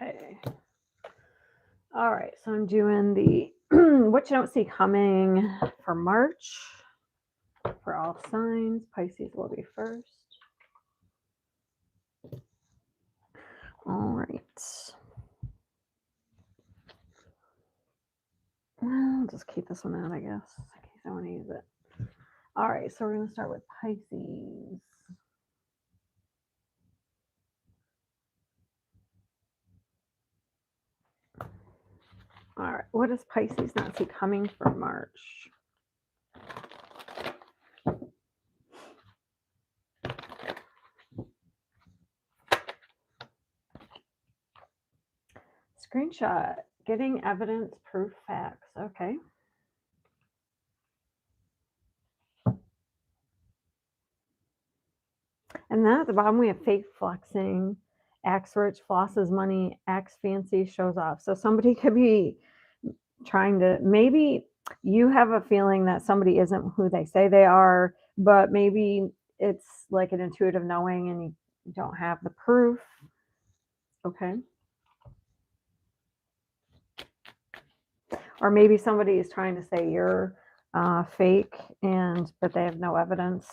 Okay. All right. So I'm doing the what you don't see coming for March for all signs. Pisces will be first. All right. Well, I'll just keep this one out, I guess, in case I want to use it. All right. So we're going to start with Pisces. All right. What does Pisces not see coming for March? Screenshot. Getting evidence, proof, facts. Okay. And then at the bottom, we have fake flexing, acts rich, flosses money, acts fancy, shows off. So somebody could be trying to, maybe you have a feeling that somebody isn't who they say they are, but maybe it's like an intuitive knowing and you don't have the proof. Okay. Or maybe somebody is trying to say you're fake, but they have no evidence.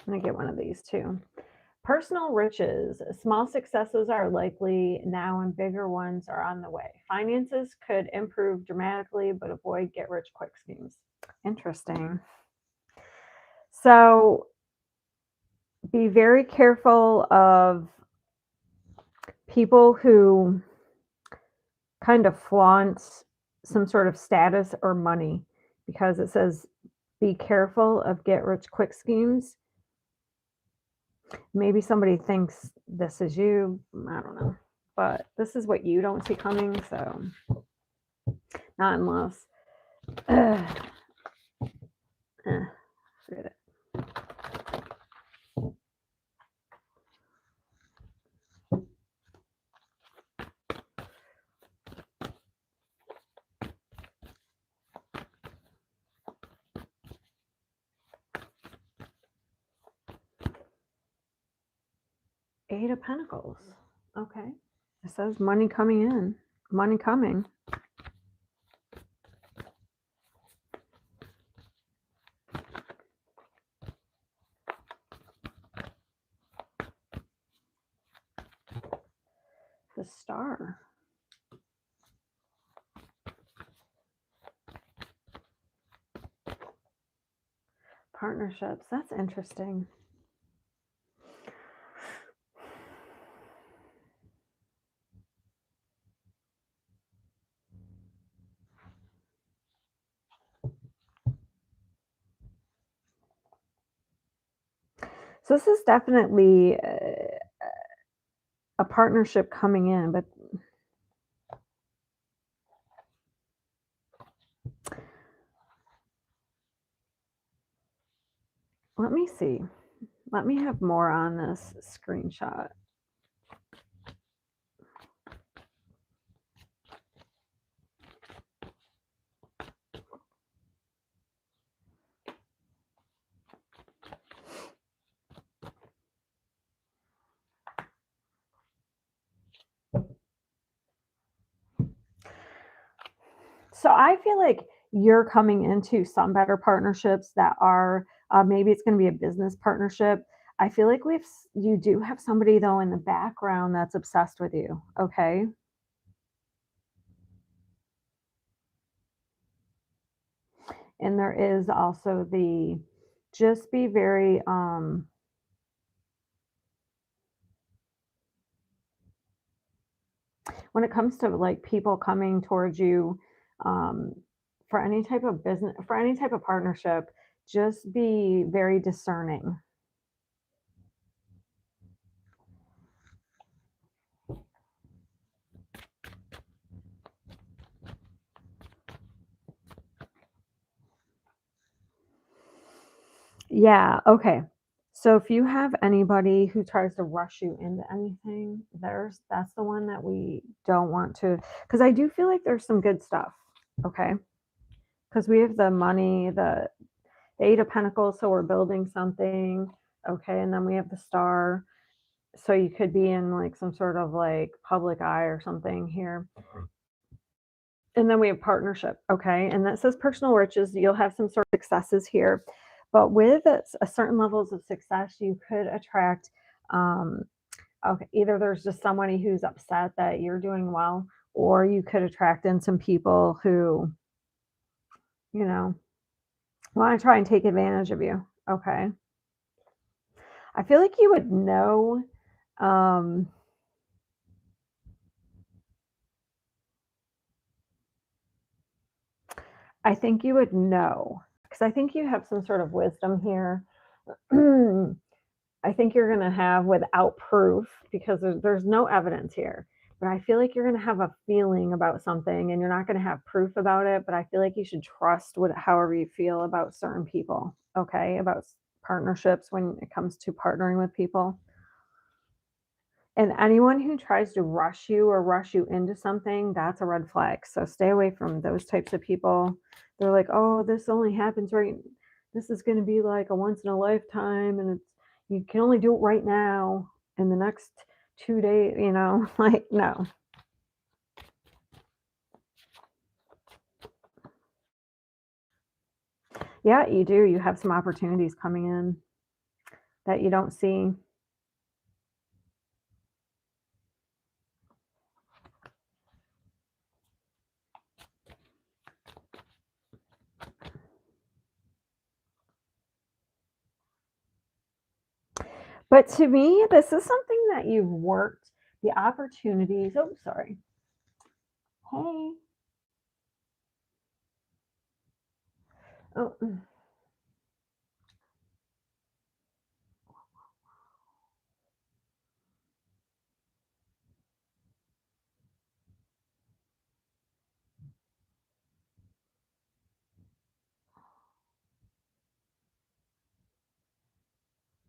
I'm going to get one of these too. Personal riches. Small successes are likely now and bigger ones are on the way. Finances could improve dramatically, but avoid get rich quick schemes. Interesting. So be very careful of people who kind of flaunt some sort of status or money, because it says be careful of get rich quick schemes. Maybe somebody thinks this is you. I don't know. But this is what you don't see coming. So not unless. Forget it. Eight of Pentacles. Okay. It says money coming in. Money coming. The Star. Partnerships. That's interesting. So this is definitely a partnership coming in, but let me see. Let me have more on this screenshot. So I feel like you're coming into some better partnerships that are maybe it's going to be a business partnership. I feel like you do have somebody though in the background that's obsessed with you. Okay. And there is also just be very when it comes to like people coming towards you for any type of business, for any type of partnership, just be very discerning. Yeah, okay. So if you have anybody who tries to rush you into anything, that's the one that we don't want to, because I do feel like there's some good stuff, okay? Because we have the money, the Eight of Pentacles, so we're building something. Okay, and then we have the star. So you could be in like some sort of like public eye or something here. And then we have partnership, okay? And that says personal riches. You'll have some sort of successes here. But with a certain levels of success, you could attract, um, okay, either there's just somebody who's upset that you're doing well, or you could attract in some people who, you know, want to try and take advantage of you, okay? I feel like you would know, um, I think you would know because I think you have some sort of wisdom here. I think you're going to have without proof because there's no evidence here. But I feel like you're going to have a feeling about something and you're not going to have proof about it. But I feel like you should trust what, however you feel about certain people, okay? About partnerships when it comes to partnering with people. And anyone who tries to rush you or rush you into something, that's a red flag. So stay away from those types of people. They're like, "Oh, this only happens right this is going to be like a once in a lifetime and it's you can only do it right now in the next 2 days, you know?" Like, no. Yeah, you do. You have some opportunities coming in that you don't see. But to me, this is something that you've worked the opportunities. Oh, sorry. Hey. Oh,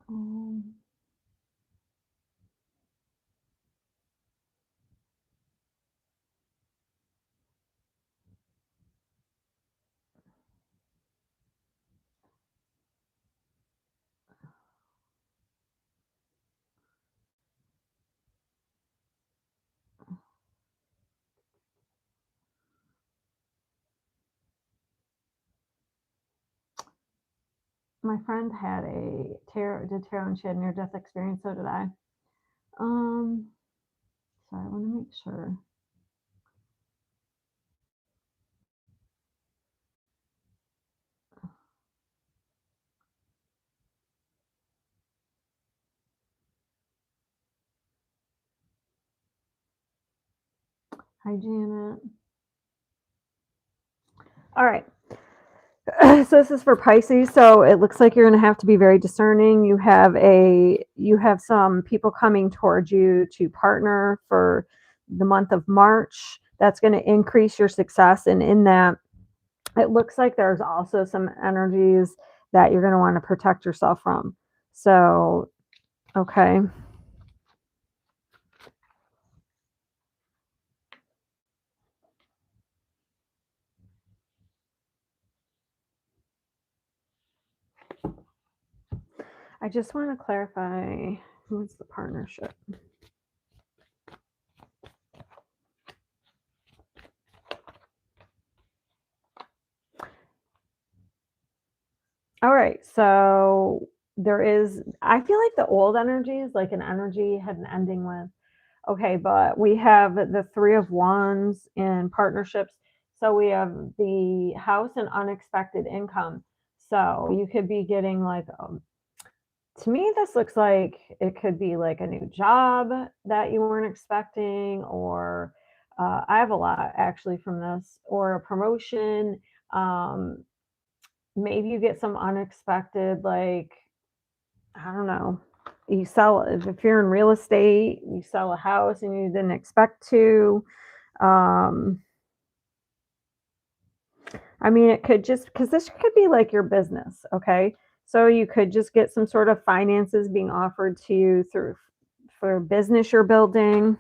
um, my friend had a tarot and she had near death experience, so did I. Um, sorry, I want to make sure. Hi, Janet. All right. So this is for Pisces. So it looks like you're going to have to be very discerning. You have some people coming towards you to partner for the month of March. That's going to increase your success, and in that, it looks like there's also some energies that you're going to want to protect yourself from. So, okay. I just want to clarify who's the partnership. All right, so I feel like the old energy is like an energy had an ending with. Okay, but we have the Three of Wands in partnerships. So we have the house and unexpected income. So you could be getting like, to me, this looks like it could be like a new job that you weren't expecting, or I have a lot actually from this, or a promotion. Um, Maybe you get some unexpected, like, I don't know. You sell if you're in real estate, you sell a house and you didn't expect to. Um, I mean, it could just because this could be like your business, okay? So you could just get some sort of finances being offered to you through for business you're building,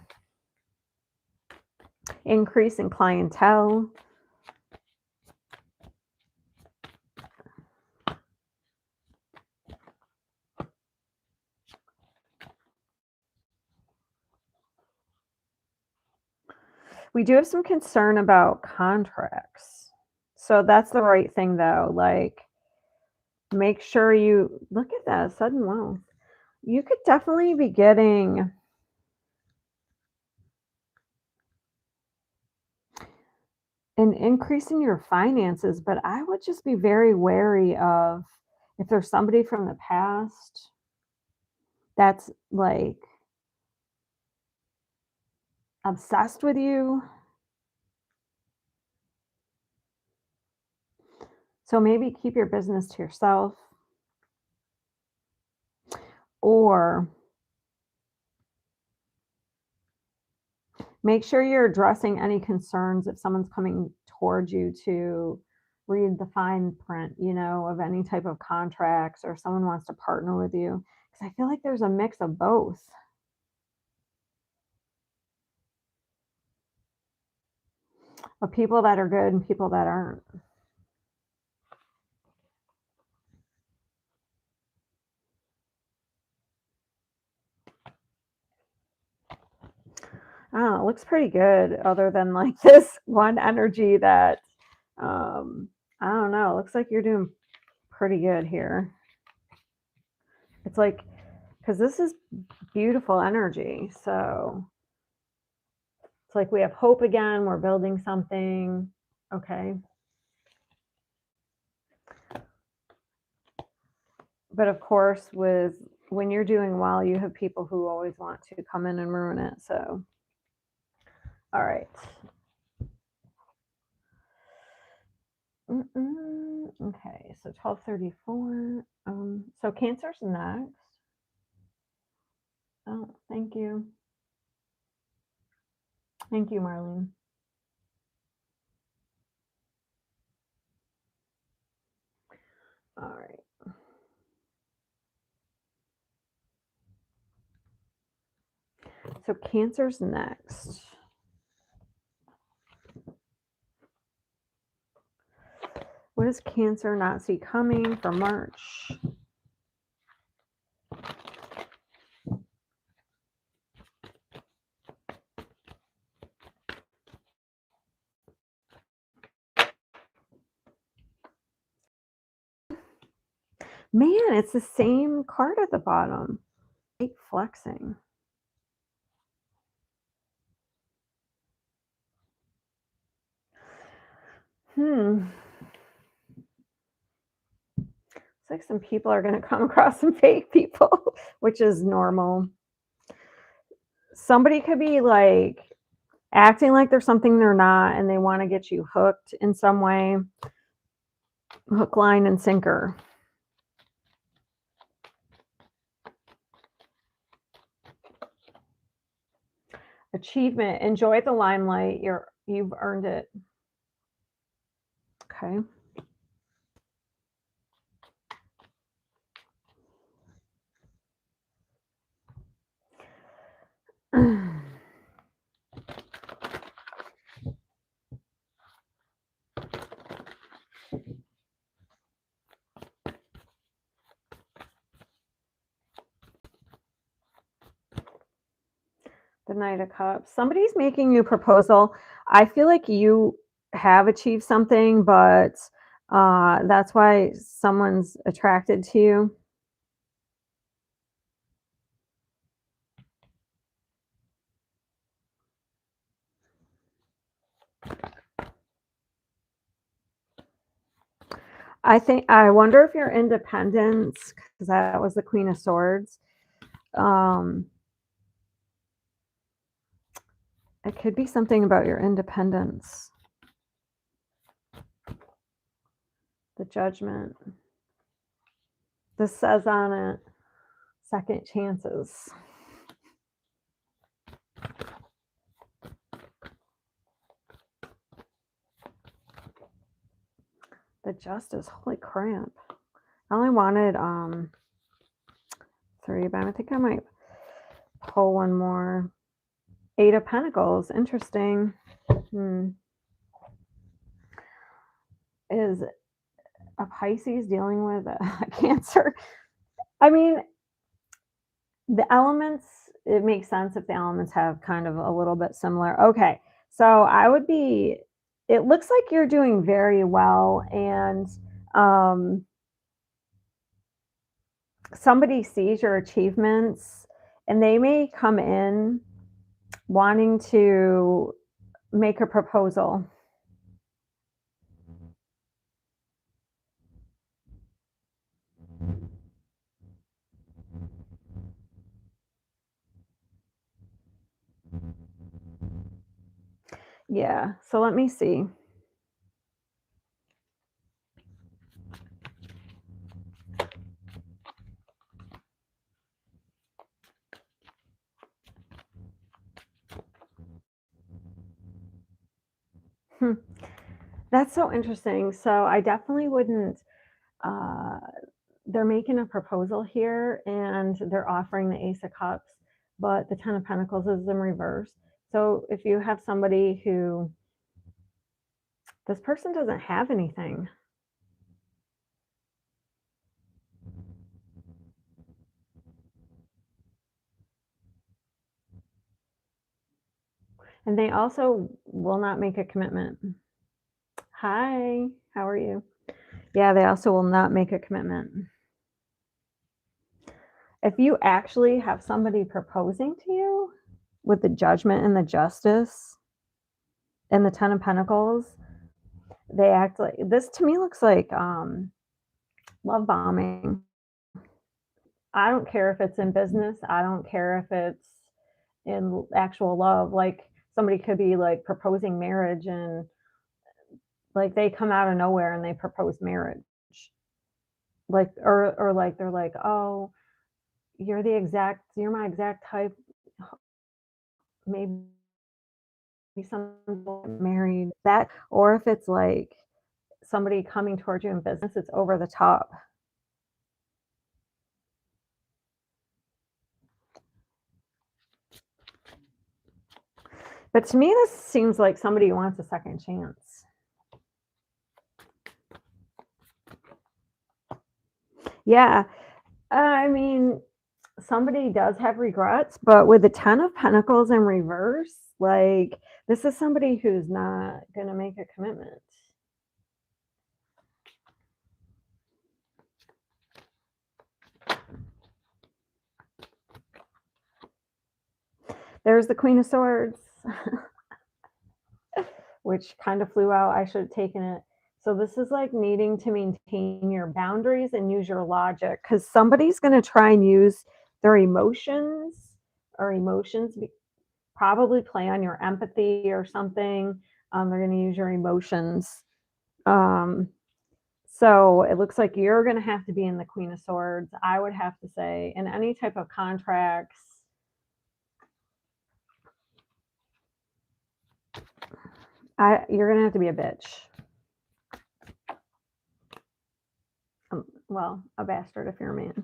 increase in clientele. We do have some concern about contracts. So that's the right thing though. Like, make sure you look at that sudden wealth. You could definitely be getting an increase in your finances, but I would just be very wary of if there's somebody from the past that's like obsessed with you. So maybe keep your business to yourself or make sure you're addressing any concerns if someone's coming towards you to read the fine print, of any type of contracts or someone wants to partner with you. Because I feel like there's a mix of both, of people that are good and people that aren't. I don't know, it looks pretty good other than like this one energy that, I don't know, it looks like you're doing pretty good here. It's like, because this is beautiful energy. So it's like we have hope again. We're building something. Okay. But of course, when you're doing well, you have people who always want to come in and ruin it. So, all right. Okay, so 1234. So Cancer's next. Oh, thank you. Thank you, Marlene. All right. So Cancer's next. What does Cancer not see coming for March? Man, it's the same card at the bottom. Fake flexing. Looks like some people are going to come across some fake people, which is normal. Somebody could be like acting like there's something they're not, and they want to get you hooked in some way. Hook, line, and sinker. Achievement. Enjoy the limelight. You've earned it. Okay. The Knight of Cups. Somebody's making you a proposal. I feel like you have achieved something, but that's why someone's attracted to you. I wonder if your independence, because that was the Queen of Swords. It could be something about your independence. The Judgment. This says on it, second chances. The Justice. Holy crap. I only wanted 3, but I think I might pull one more. 8 of Pentacles. Interesting. Is a Pisces dealing with a Cancer? I mean, the elements, it makes sense if the elements have kind of a little bit similar. Okay, So I would be, it looks like you're doing very well, and um, somebody sees your achievements and they may come in wanting to make a proposal. Yeah, so let me see. Hmm. That's so interesting. So I definitely wouldn't. Uh, they're making a proposal here, and they're offering the Ace of Cups, but the Ten of Pentacles is in reverse. So if you have somebody who, this person doesn't have anything, and they also will not make a commitment. Hi, how are you? Yeah, they also will not make a commitment. If you actually have somebody proposing to you with the Judgment and the Justice and the Ten of Pentacles, they act like this. To me looks like love bombing. I don't care if it's in business, I don't care if it's in actual love. Like, somebody could be like proposing marriage, and like they come out of nowhere and they propose marriage. Like, or like they're like, "Oh, you're my exact type." Maybe someone married that, or if it's like somebody coming towards you in business, it's over the top. But to me, this seems like somebody who wants a second chance. Yeah. I mean, somebody does have regrets, but with the Ten of Pentacles in reverse, like, this is somebody who's not going to make a commitment. There's the Queen of Swords, which kind of flew out. I should have taken it. So this is like needing to maintain your boundaries and use your logic, because somebody's going to try and use their emotions, or emotions probably play on your empathy or something. They're going to use your emotions. Um, so it looks like you're going to have to be in the Queen of Swords. I would have to say, in any type of contracts, you're going to have to be a bitch. Well, a bastard if you're a man.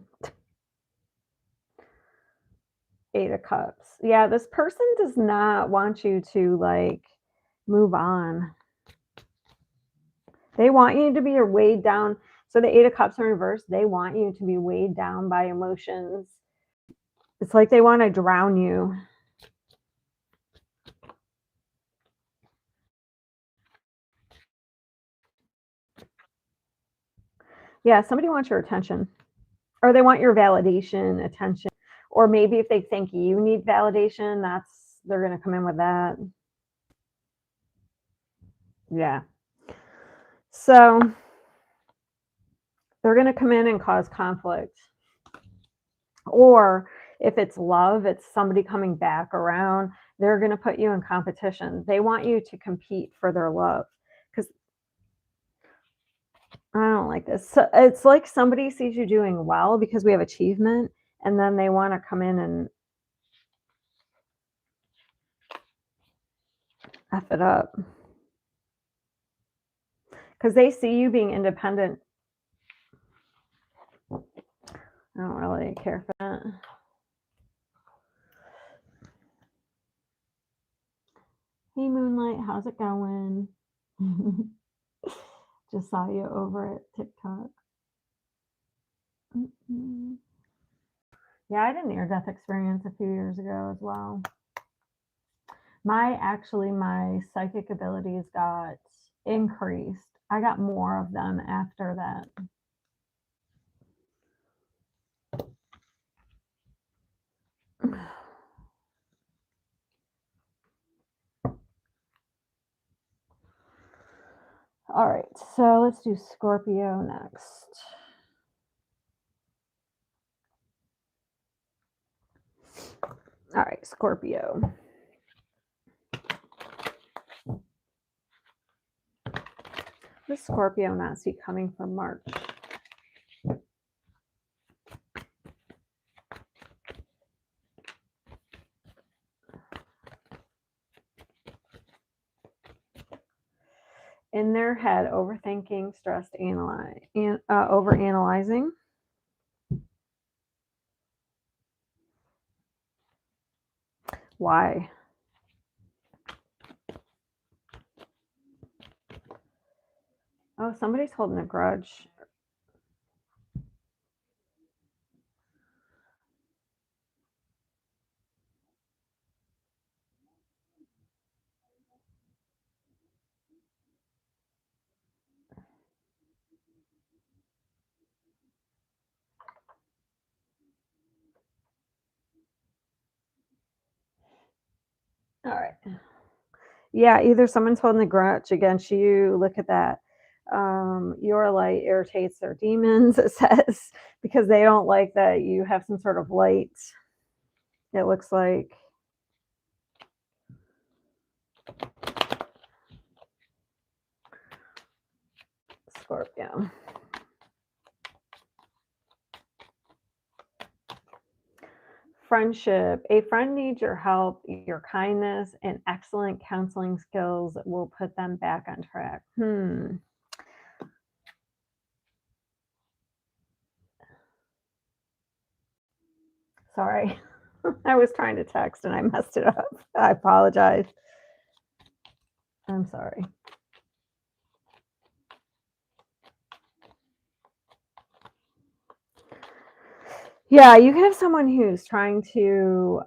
Eight of Cups. Yeah, this person does not want you to like move on. They want you to be weighed down. So the Eight of Cups in reverse, they want you to be weighed down by emotions. It's like they want to drown you. Yeah, somebody wants your attention, or they want your validation, attention, or maybe if they think you need validation, they're going to come in with that. Yeah. So they're going to come in and cause conflict. Or if it's love, it's somebody coming back around, they're going to put you in competition. They want you to compete for their love, because I don't like this. So it's like somebody sees you doing well because we have achievement, and then they want to come in and F it up because they see you being independent. I don't really care for that. Hey, Moonlight, how's it going? Just saw you over at TikTok. Yeah, I had a near-death experience a few years ago as well. My psychic abilities got increased. I got more of them after that. All right, so let's do Scorpio next. All right, Scorpio. What does Scorpio not see coming for March? In their head, overthinking, stressed, overanalyzing. Why? Oh, somebody's holding a grudge. All right. Yeah, either someone's holding a grudge against you. Look at that. Your light irritates their demons, it says, because they don't like that you have some sort of light. It looks like. Scorpio. Friendship. A friend needs your help, your kindness, and excellent counseling skills will put them back on track. Sorry. I was trying to text and I messed it up. I apologize. I'm sorry. Yeah, you can have someone who's trying to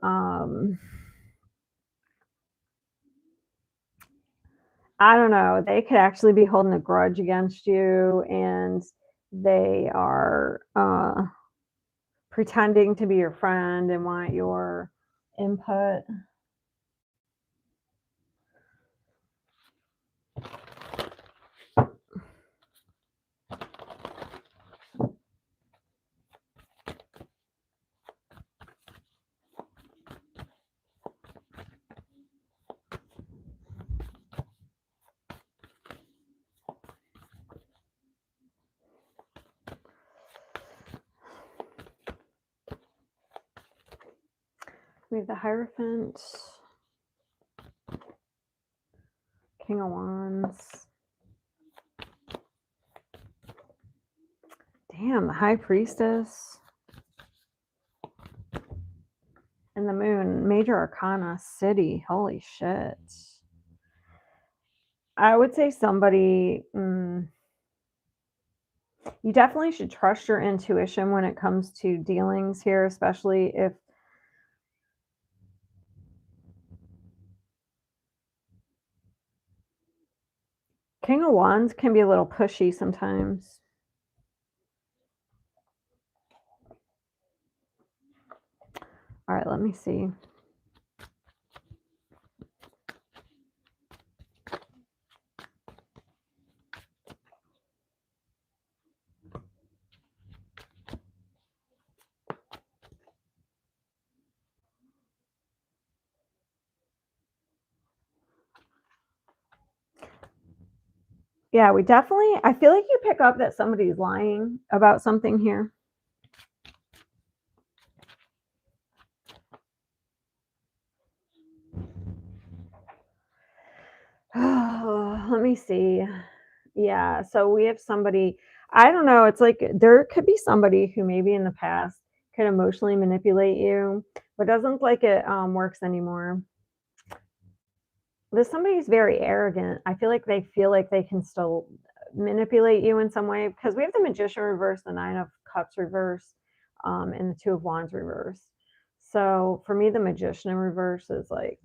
I don't know, they could actually be holding a grudge against you and they are pretending to be your friend and want your input. We have the Hierophant, King of Wands. Damn, the High Priestess. And the Moon, Major Arcana, City. Holy shit. I would say somebody, you definitely should trust your intuition when it comes to dealings here, especially if King of Wands can be a little pushy sometimes. All right, let me see. Yeah, we definitely, I feel like you pick up that somebody's lying about something here. Let me see. Yeah, so we have somebody, I don't know, it's like there could be somebody who maybe in the past could emotionally manipulate you, but doesn't look like it works anymore. This somebody's very arrogant. I feel like they feel like they can still manipulate you in some way because we have the Magician reverse, the Nine of Cups reverse, and the Two of Wands reverse. So for me, the Magician in reverse is like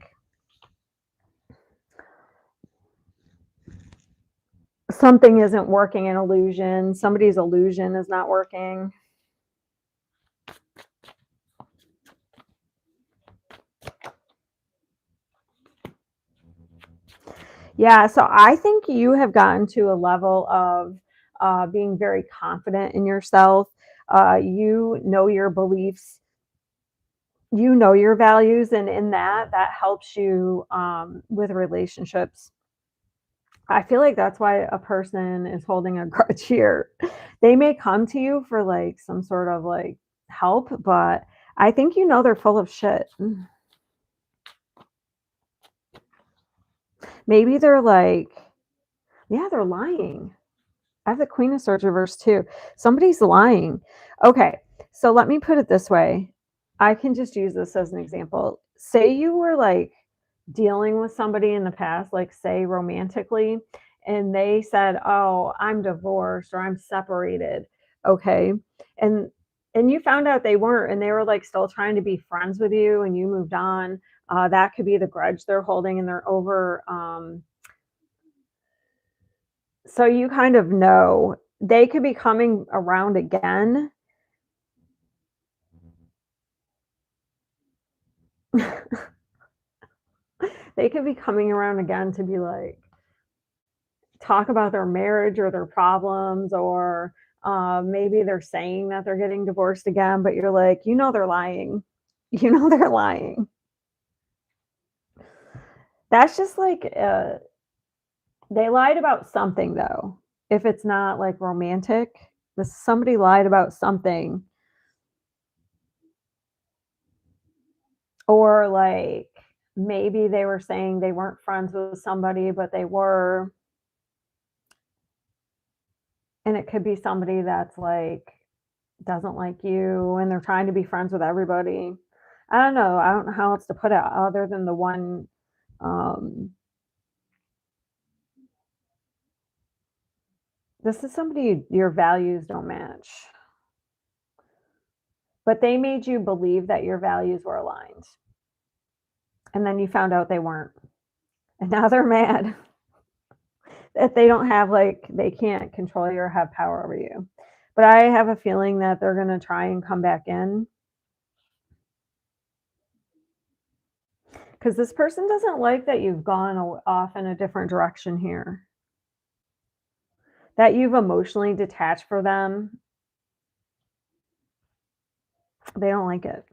something isn't working, an illusion. Somebody's illusion is not working. Yeah, so I think you have gotten to a level of being very confident in yourself. You know your beliefs, you know your values, and in that helps you with relationships. I feel like that's why a person is holding a grudge here. They may come to you for like some sort of like help, but I think you know they're full of shit. Maybe they're like, yeah, they're lying. I have the Queen of Swords reversed too. Somebody's lying. Okay, so let me put it this way. I can just use this as an example. Say you were like dealing with somebody in the past, like say romantically, and they said, "Oh, I'm divorced or I'm separated." Okay, and and you found out they weren't, and they were like still trying to be friends with you, and you moved on. That could be the grudge they're holding, and they're over. So you kind of know they could be coming around again. They could be coming around again to be like, talk about their marriage or their problems, or maybe they're saying that they're getting divorced again, but you're like, you know, they're lying. You know, they're lying. That's just like, they lied about something though. If it's not like romantic, somebody lied about something, or like maybe they were saying they weren't friends with somebody, but they were. And it could be somebody that's like doesn't like you and they're trying to be friends with everybody. I don't know. I don't know how else to put it other than the one. Um, this is somebody your values don't match, but they made you believe that your values were aligned. And then you found out they weren't. And now they're mad that they don't have, like, they can't control you or have power over you. But I have a feeling that they're going to try and come back in, because this person doesn't like that you've gone off in a different direction here, that you've emotionally detached for them. They don't like it.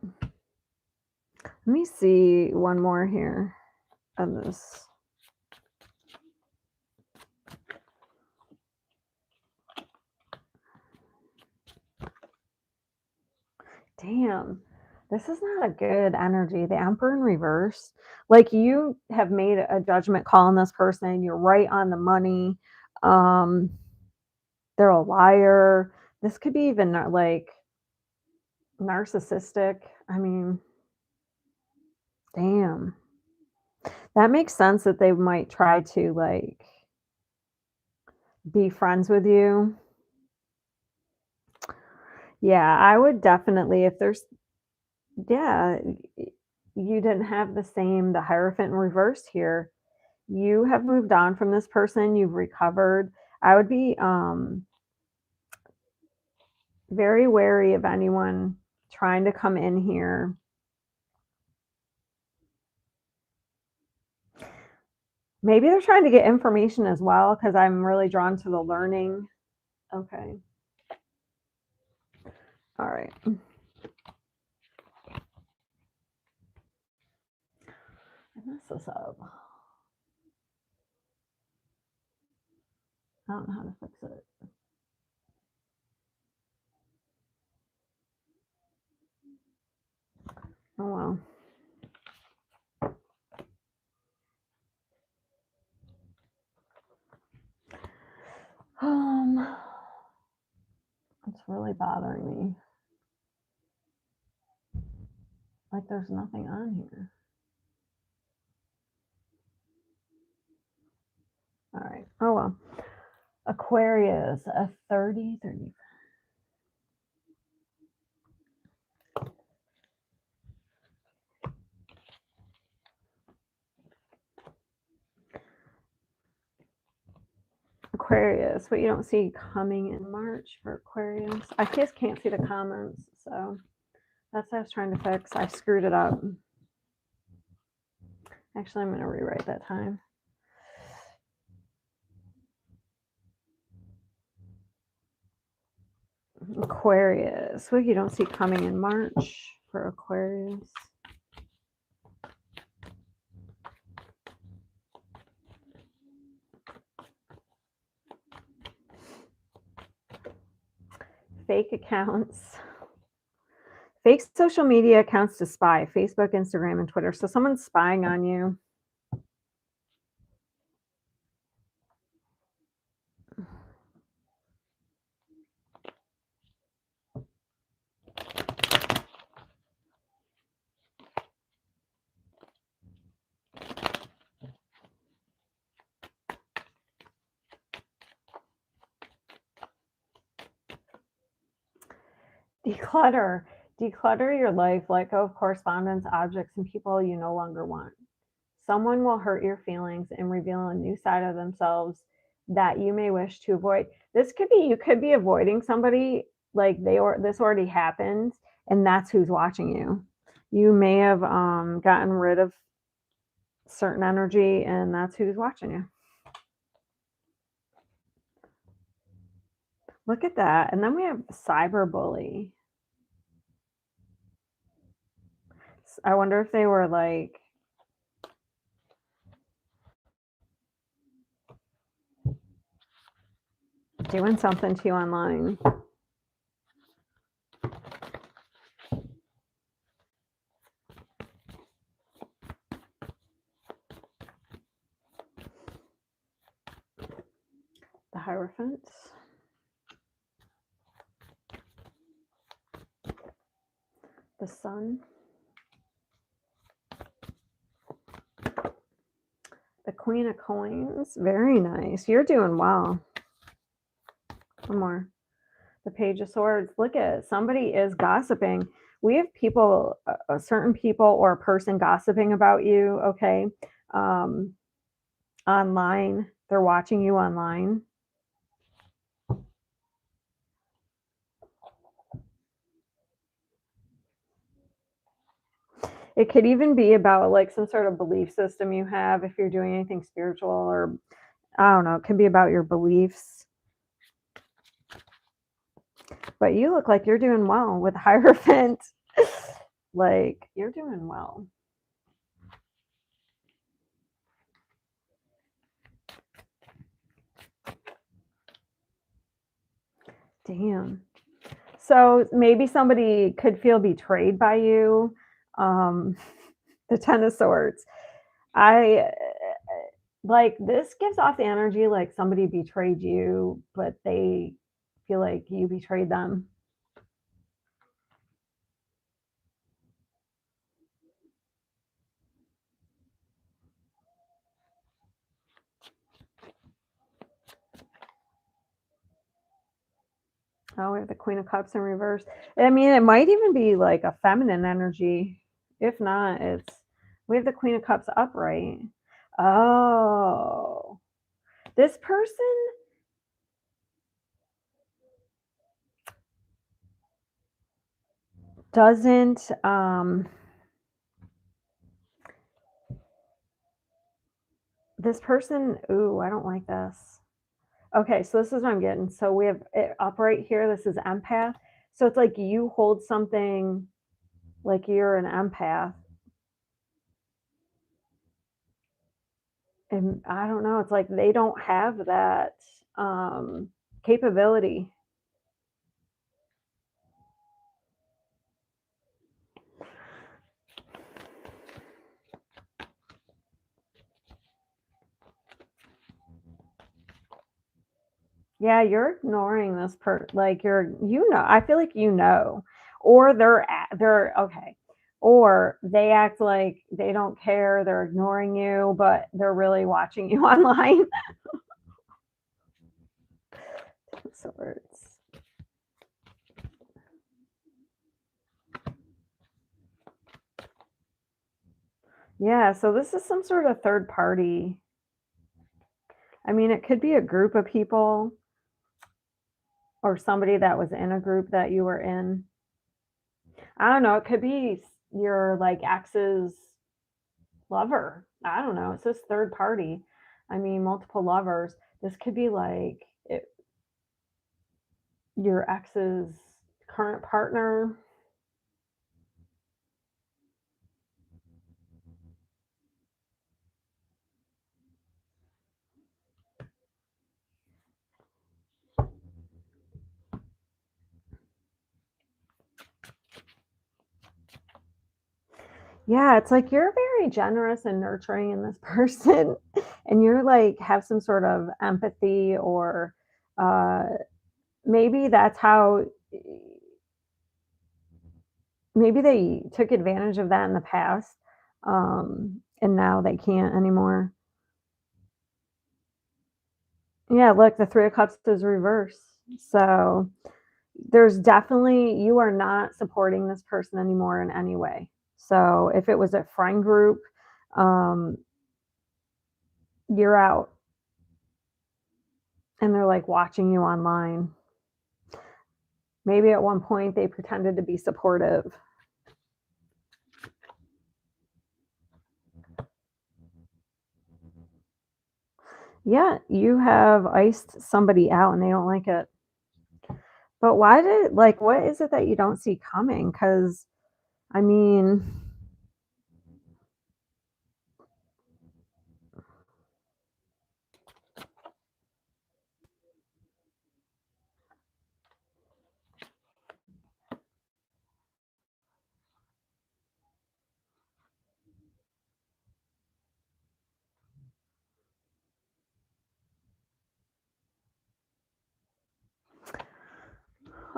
Let me see one more here on this. Damn, this is not a good energy. The Emperor in reverse. Like you have made a judgment call on this person. You're right on the money. Um, they're a liar. This could be even like narcissistic. I mean, damn. That makes sense that they might try to like be friends with you. Yeah, I would definitely, if there's, yeah, you didn't have the Hierophant in reverse here. You have moved on from this person, you've recovered. I would be very wary of anyone trying to come in here. Maybe they're trying to get information as well, because I'm really drawn to the learning. Okay. All right. I messed this up. I don't know how to fix it. Oh well. Um, it's really bothering me. Like there's nothing on here. All right. Oh well. Aquarius, a 30. Aquarius, what you don't see coming in March for Aquarius. I just can't see the comments, so that's what I was trying to fix. I screwed it up. Actually, I'm going to rewrite that time. Aquarius, what you don't see coming in March for Aquarius. Fake accounts. Fake social media accounts to spy. Facebook, Instagram, and Twitter. So someone's spying on you. Declutter. Declutter your life. Let go of correspondence, objects, and people you no longer want. Someone will hurt your feelings and reveal a new side of themselves that you may wish to avoid. This could be, you could be avoiding somebody like this already happened, and that's who's watching you. You may have gotten rid of certain energy, and that's who's watching you. Look at that. And then we have cyberbully. I wonder if they were like doing something to you online. The Hierophant. The Sun. The Queen of Coins. Very nice. You're doing well. One more. The Page of Swords. Look at it. Somebody is gossiping. We have people, certain people or a person gossiping about you, okay? Online. They're watching you online. It could even be about like some sort of belief system you have if you're doing anything spiritual, or I don't know, it could be about your beliefs. But you look like you're doing well with Hierophant. Like, you're doing well. Damn. So maybe somebody could feel betrayed by you. The Ten of Swords. I like this gives off the energy like somebody betrayed you, but they feel like you betrayed them. Oh, we have the Queen of Cups in reverse. I mean, it might even be like a feminine energy. If not, we have the Queen of Cups upright. Oh, this person doesn't, this person, ooh, I don't like this. Okay, so this is what I'm getting. So we have it upright here. This is empath. So it's like you hold something like you're an empath. And I don't know, it's like they don't have that capability. Yeah, you're ignoring this like I feel like or they're okay. Or they act like they don't care, they're ignoring you, but they're really watching you online. Swords. Yeah, so this is some sort of third party. I mean, it could be a group of people or somebody that was in a group that you were in. I don't know. It could be your like ex's lover. I don't know. It says third party. I mean, multiple lovers. This could be like your ex's current partner. Yeah, it's like you're very generous and nurturing in this person, and you're like have some sort of empathy, or uh, maybe that's how, maybe they took advantage of that in the past, and now they can't anymore. Yeah, look, the Three of Cups is reverse. So there's definitely, you are not supporting this person anymore in any way. So if it was a friend group, um, you're out, and they're like watching you online. Maybe at one point they pretended to be supportive. Yeah, you have iced somebody out and they don't like it. But why did, like, what is it that you don't see coming? Because, I mean,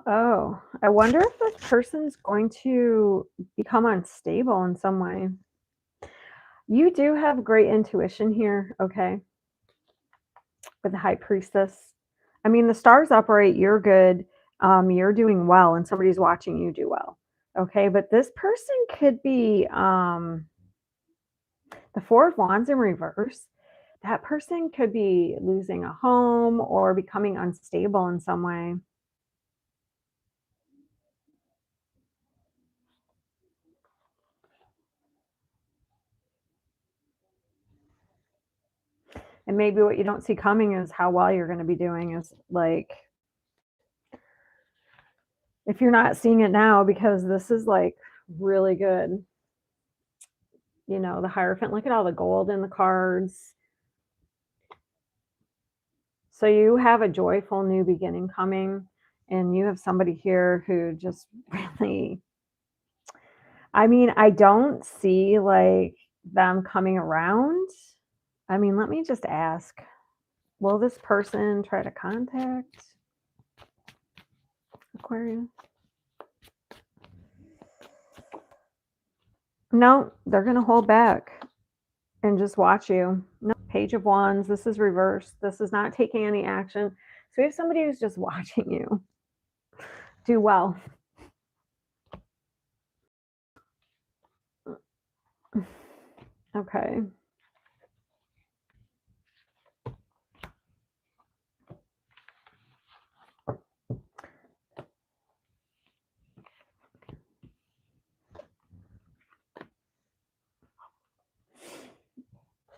oh, I wonder if this person's going to become unstable in some way. You do have great intuition here, okay, with the High Priestess. I mean, the stars operate, you're good, you're doing well, and somebody's watching you do well. Okay, but this person could be the Four of Wands in reverse. That person could be losing a home or becoming unstable in some way. And maybe what you don't see coming is how well you're going to be doing, is like, if you're not seeing it now, because this is like really good. You know, the Hierophant, look at all the gold in the cards. So you have a joyful new beginning coming, and you have somebody here who just really, I mean, I don't see like them coming around. I mean, let me just ask, will this person try to contact Aquarius? No, they're going to hold back and just watch you. No, Page of Wands, this is reversed. This is not taking any action. So we have somebody who's just watching you do well. Okay.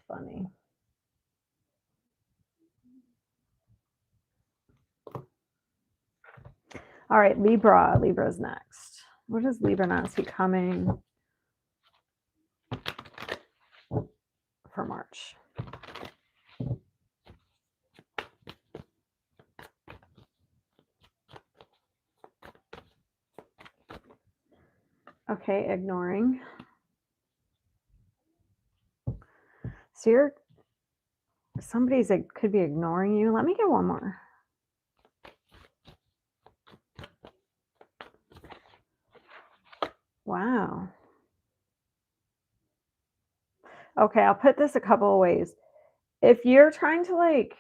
Funny. All right, Libra. Libra's next. What does Libra not see coming for March? Okay, ignoring. So you're, somebody's could be ignoring you. Let me get one more. Wow. Okay, I'll put this a couple of ways. If you're trying to like,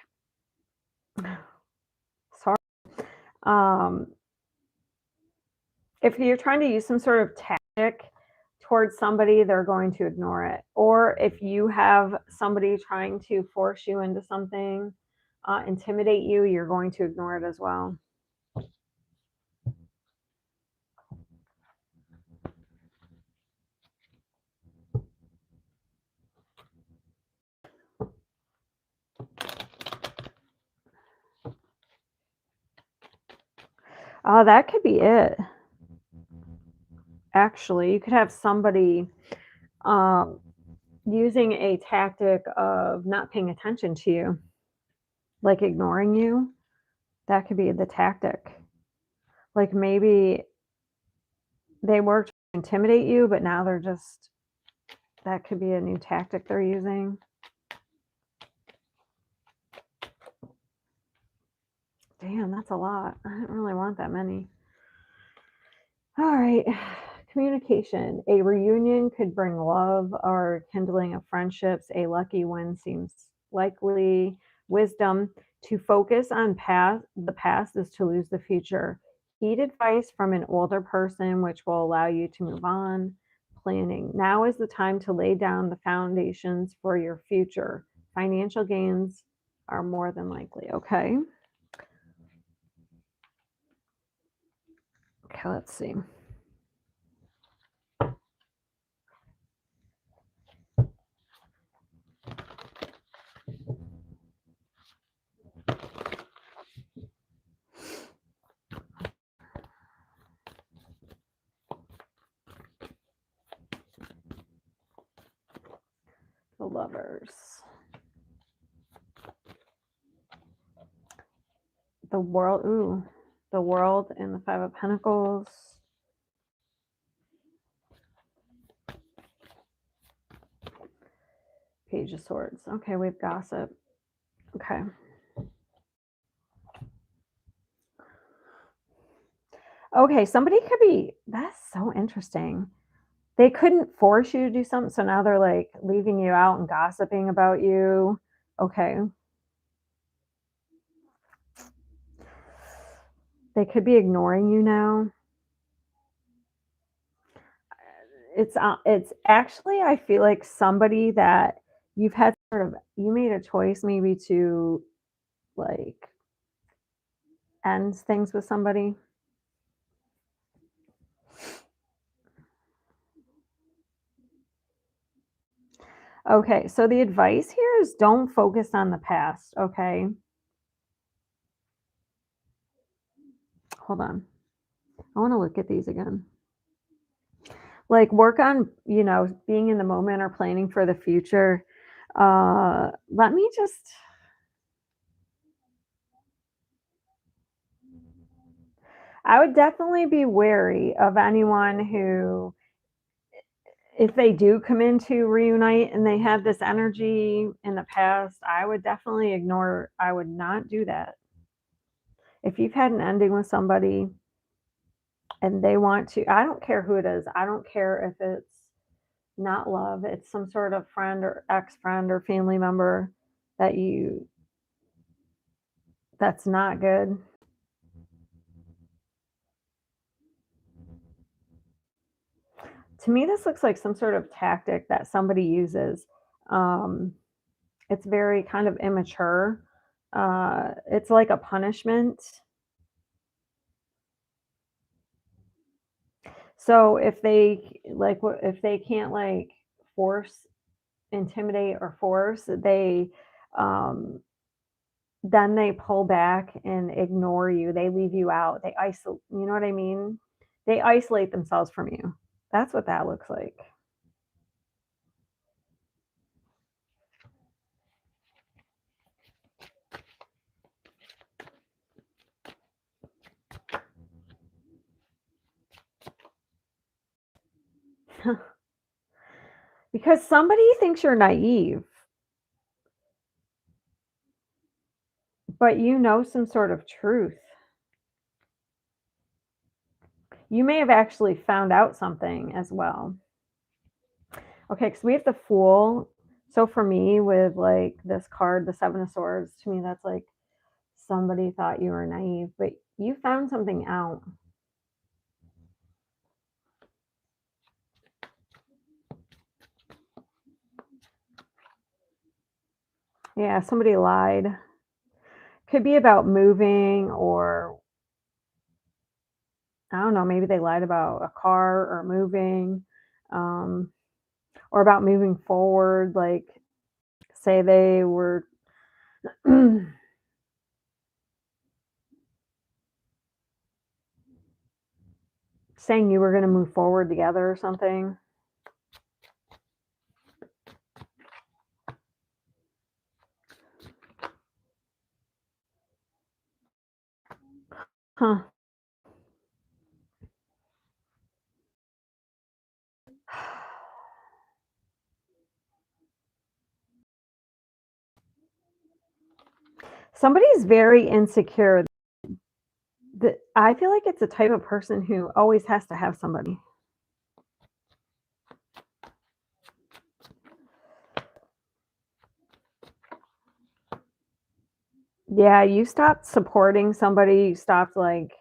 sorry, um, if you're trying to use some sort of tactic towards somebody, they're going to ignore it. Or if you have somebody trying to force you into something, intimidate you, you're going to ignore it as well. Oh, that could be it. Actually, you could have somebody using a tactic of not paying attention to you, like ignoring you. That could be the tactic. Like maybe they worked to intimidate you, but now they're just, that could be a new tactic they're using. Damn, that's a lot. I don't really want that many. All right. Communication. A reunion could bring love or kindling of friendships. A lucky win seems likely. Wisdom. To focus on the past is to lose the future. Heed advice from an older person, which will allow you to move on. Planning. Now is the time to lay down the foundations for your future. Financial gains are more than likely. Okay. Okay, let's see. The Lovers. The World. Ooh. The World and the Five of Pentacles. Page of Swords. Okay, we have Gossip. Okay. Okay, somebody could be, that's so interesting. They couldn't force you to do something, so now they're like leaving you out and gossiping about you. Okay. They could be ignoring you now. It's actually, I feel like somebody that you've had sort of, you made a choice maybe to like end things with somebody. Okay, so the advice here is don't focus on the past, okay? Hold on. I want to look at these again. Like work on, being in the moment or planning for the future. Let me just, I would definitely be wary of anyone who, if they do come into reunite and they have this energy in the past, I would definitely ignore, I would not do that. If you've had an ending with somebody and they want to, I don't care who it is. I don't care if it's not love, it's some sort of friend or ex-friend or family member that that's not good. To me, this looks like some sort of tactic that somebody uses. Um, it's very kind of immature. It's like a punishment. So if they like, if they can't like force, intimidate, or force, um, then they pull back and ignore you. They leave you out. They isolate. You know what I mean? They isolate themselves from you. That's what that looks like. Because somebody thinks you're naive, but you know some sort of truth. You may have actually found out something as well. Okay, because we have the Fool. So for me, with like this card, the Seven of Swords, to me, that's like somebody thought you were naive, but you found something out. Yeah, somebody lied. Could be about moving, or I don't know, maybe they lied about a car or moving, um, or about moving forward. Like, say they were saying you were going to move forward together or something. Huh. Somebody's very insecure. I feel like it's a type of person who always has to have somebody. Yeah, you stopped supporting somebody, you stopped, like,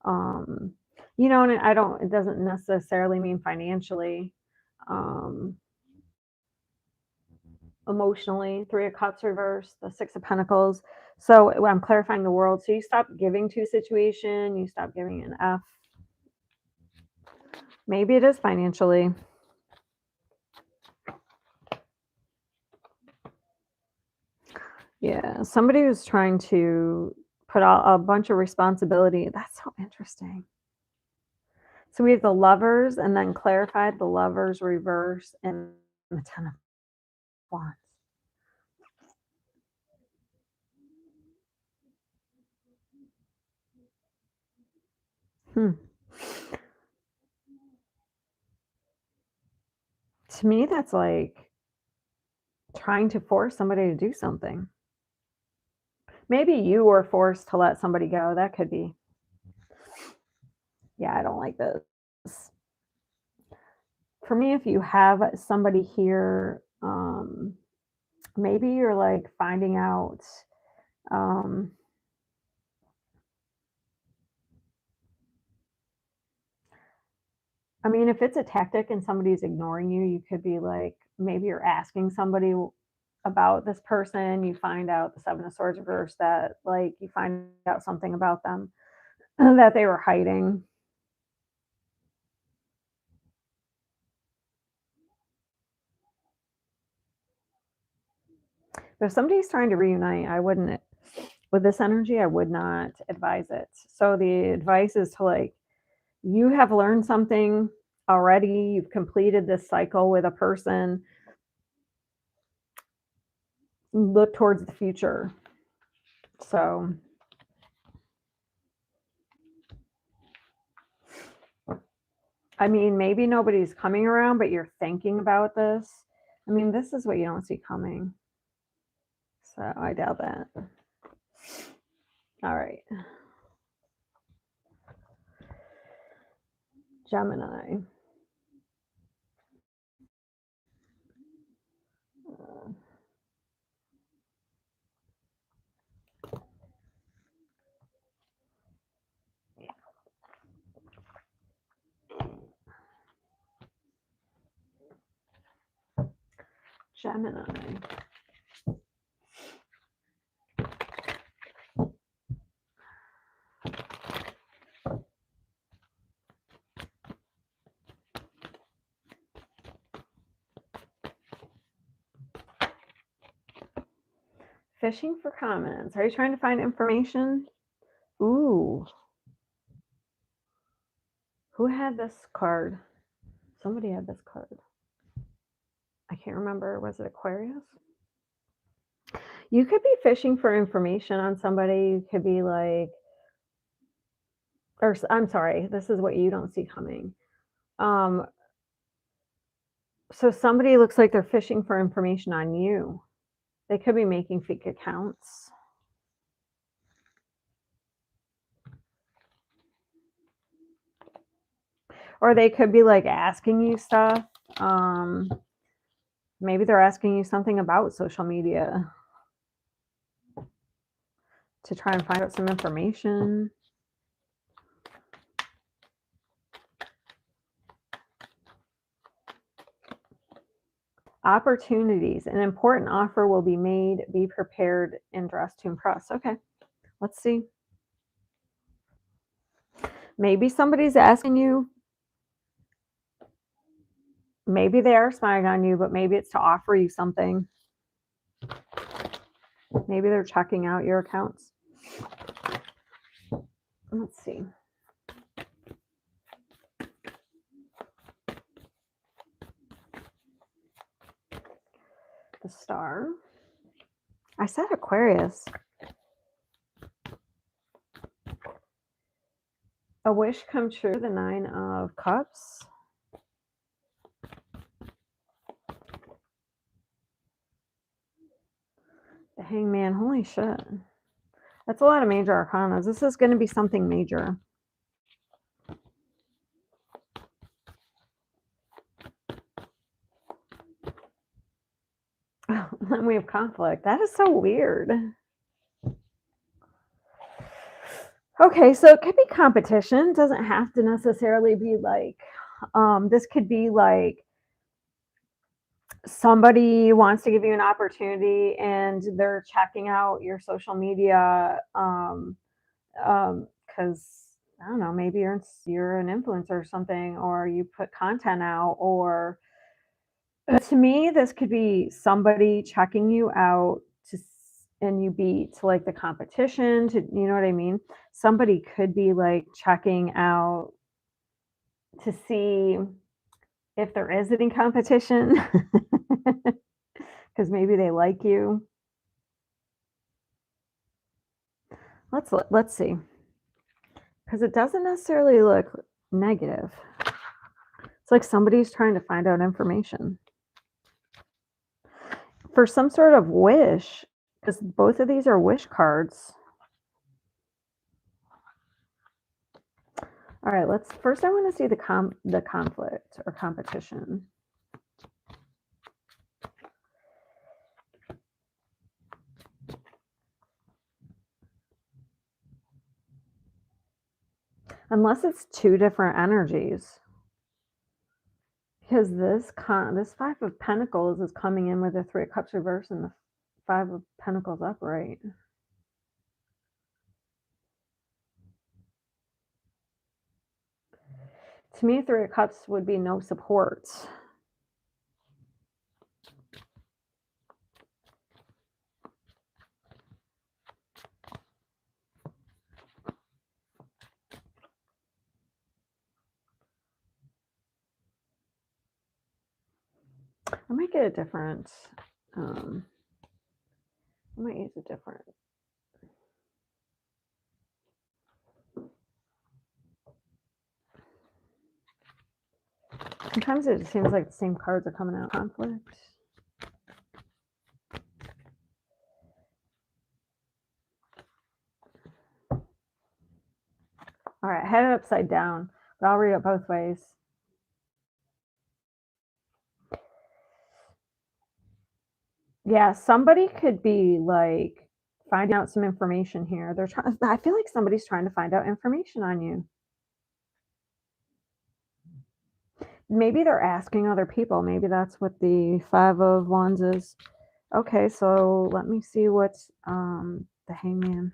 um, and I don't, it doesn't necessarily mean financially, um, emotionally. 3 of Cups reversed, the 6 of Pentacles. So when I'm clarifying the world, so you stopped giving to a situation, you stopped giving an F. Maybe it is financially. Yeah, somebody was trying to put a bunch of responsibility. That's so interesting. So we have the Lovers, and then clarified the Lovers reverse, and the 10 of Wands. Hmm. To me, that's like trying to force somebody to do something. Maybe you were forced to let somebody go. That could be. Yeah, I don't like this. For me, if you have somebody here, maybe you're like finding out. Um, I mean, if it's a tactic and somebody's ignoring you, you could be like, maybe you're asking somebody about this person. You find out the 7 of Swords reverse, that like you find out something about them that they were hiding. But if somebody's trying to reunite, I wouldn't, with this energy, I would not advise it. So the advice is to like, you have learned something already, you've completed this cycle with a person, look towards the future. So, I mean, maybe nobody's coming around, but you're thinking about this. I mean, this is what you don't see coming. So I doubt that. All right. Gemini. Uh, Gemini. Fishing for comments. Are you trying to find information? Ooh. Who had this card? Somebody had this card. I can't remember. Was it Aquarius? You could be fishing for information on somebody. You could be like, or I'm sorry, this is what you don't see coming. Um, so somebody looks like they're fishing for information on you. They could be making fake accounts. Or they could be like asking you stuff. Um, Maybe they're asking you something about social media to try and find out some information. Opportunities. An important offer will be made. Be prepared and dressed to impress. Okay. Let's see. Maybe somebody's asking you, maybe they are spying on you, but maybe it's to offer you something. Maybe they're checking out your accounts. Let's see. The Star. I said Aquarius. A wish come true, the 9 of Cups. The Hangman. Holy shit. That's a lot of major arcanas. This is going to be something major. Then we have conflict. That is so weird. Okay, so it could be competition. It doesn't have to necessarily be like, this could be like somebody wants to give you an opportunity and they're checking out your social media because I don't know, maybe you're an influencer or something, or you put content out, or to me, this could be somebody checking you out and you beat like the competition to, you know what I mean? Somebody could be like checking out to see if there is any competition because maybe they like you. Let's see, because it doesn't necessarily look negative. It's like somebody's trying to find out information for some sort of wish, because both of these are wish cards. All right, I want to see the conflict or competition. Unless it's two different energies. Because this 5 of Pentacles is coming in with the 3 of Cups reverse and the 5 of Pentacles upright. To me, 3 of Cups would be no support. I might get a different, I might use a different. Sometimes it seems like the same cards are coming out. Conflict. All right, I had it upside down, but I'll read it both ways. Yeah, somebody could be like finding out some information here. I feel like somebody's trying to find out information on you. Maybe they're asking other people. Maybe that's what the 5 of Wands is. Okay, so let me see what's the Hangman.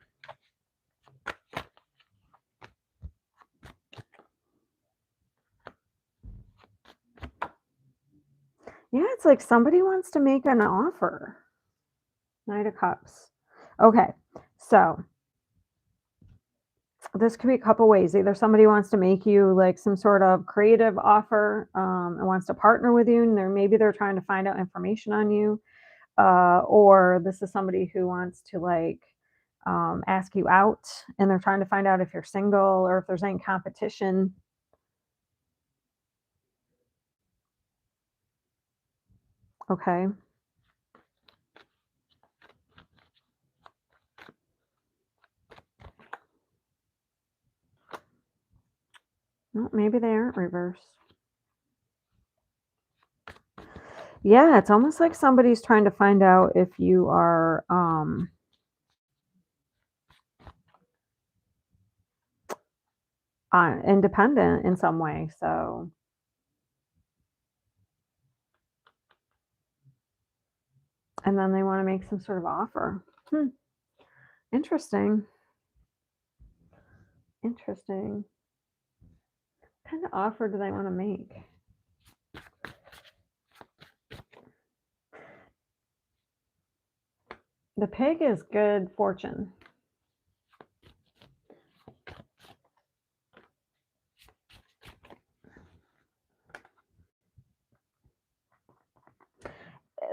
Yeah, it's like somebody wants to make an offer. Knight of Cups. Okay, so this could be a couple ways. Either somebody wants to make you like some sort of creative offer and wants to partner with you, and maybe they're trying to find out information on you, or this is somebody who wants to like ask you out, and they're trying to find out if you're single or if there's any competition. Okay. Well, maybe they aren't reversed. Yeah, it's almost like somebody's trying to find out if you are independent in some way. So and then they want to make some sort of offer. Interesting. Interesting. What kind of offer do they want to make? The pig is good fortune.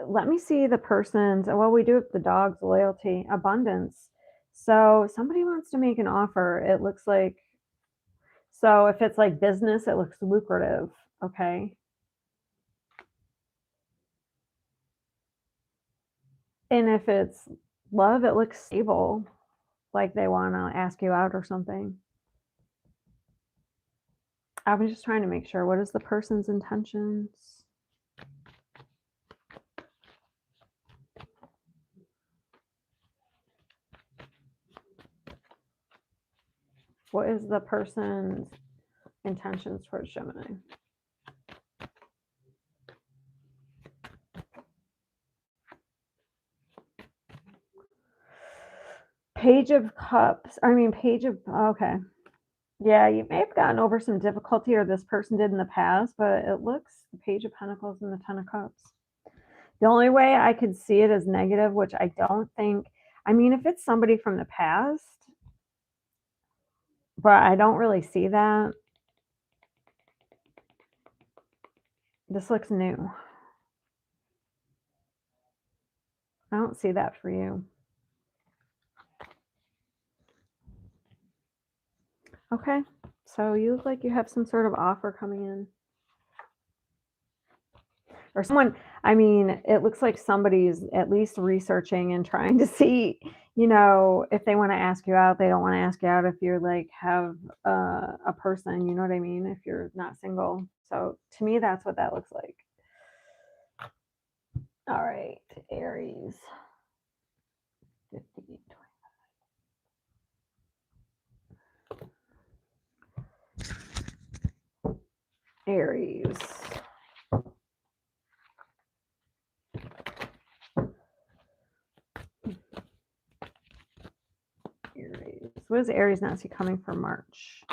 Let me see the person's, well, we do have the dog's loyalty, abundance. So somebody wants to make an offer. It looks like, so if it's like business, it looks lucrative. Okay. And if it's love, it looks stable. Like they want to ask you out or something. I was just trying to make sure. What is the person's intentions? What is the person's intentions towards Gemini? Page of Cups. Okay. Yeah, you may have gotten over some difficulty, or this person did in the past, but it looks the Page of Pentacles and the Ten of Cups. The only way I could see it as negative, which I don't think, I mean, if it's somebody from the past, but I don't really see that. This looks new. I don't see that for you. Okay, so you look like you have some sort of offer coming in. Or someone, I mean, it looks like somebody's at least researching and trying to see, if they want to ask you out. They don't want to ask you out if you're like have a person, you know what I mean? If you're not single. So to me, that's what that looks like. All right, Aries. 50, 20. Aries. Aries. What does Aries not see coming for March?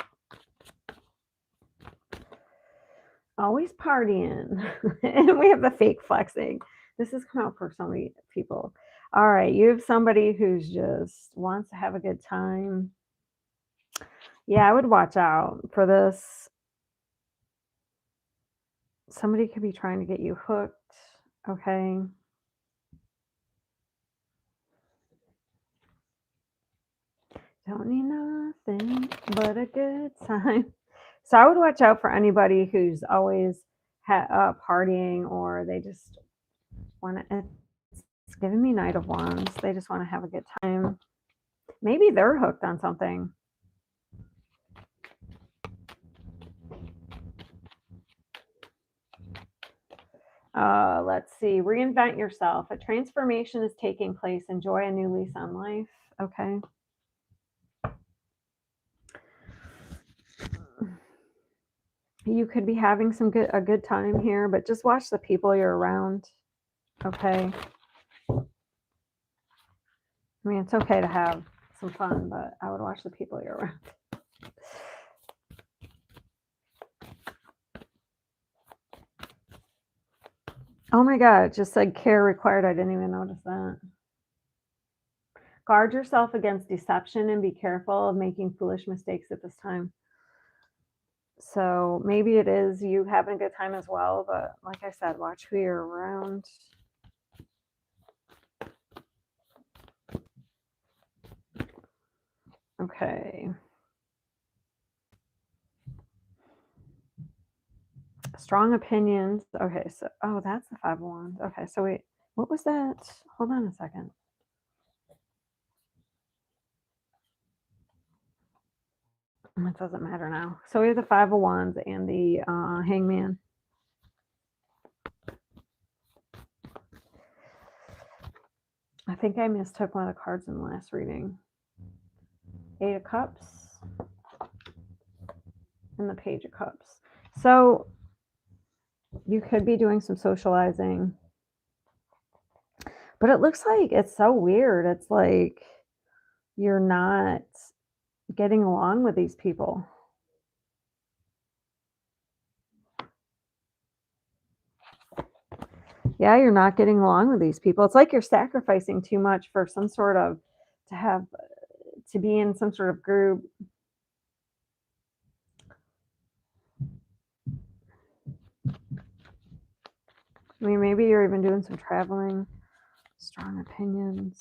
Always partying. And we have the fake flexing. This has come out for so many people. All right, you have somebody who's just wants to have a good time. Yeah, I would watch out for this. Somebody could be trying to get you hooked. Okay. Don't need nothing but a good time. So I would watch out for anybody who's always partying, or they just want to. It's giving me Knight of Wands. They just want to have a good time. Maybe they're hooked on something. Let's see. Reinvent yourself. A transformation is taking place. Enjoy a new lease on life. Okay. You could be having a good time here, but just watch the people you're around. Okay. I mean, it's okay to have some fun, but I would watch the people you're around. Oh my God, it just said care required. I didn't even notice that. Guard yourself against deception and be careful of making foolish mistakes at this time. So maybe it is you having a good time as well, but like I said, watch who you're around. Okay. Strong opinions. Okay, so that's the 5 of Wands. Okay, so wait, what was that? Hold on a second. It doesn't matter now. So we have the 5 of Wands and the Hangman. I think I mistook one of the cards in the last reading. 8 of Cups and the Page of Cups. So you could be doing some socializing, but it looks like it's so weird. It's like you're not getting along with these people. Yeah, you're not getting along with these people. It's like you're sacrificing too much for some sort of to have to be in some sort of group. I mean, maybe you're even doing some traveling. Strong opinions.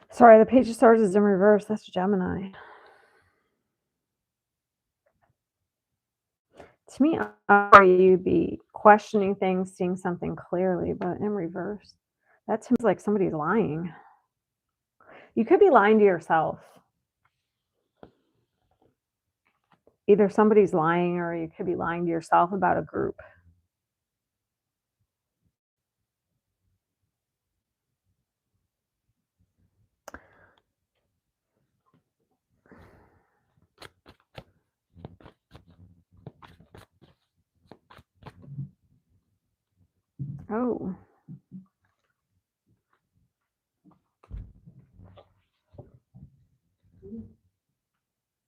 Sorry, the Page of Swords is in reverse. That's Gemini. To me, you'd be questioning things, seeing something clearly, but in reverse. That seems like somebody's lying. You could be lying to yourself. Either somebody's lying or you could be lying to yourself about a group. Oh.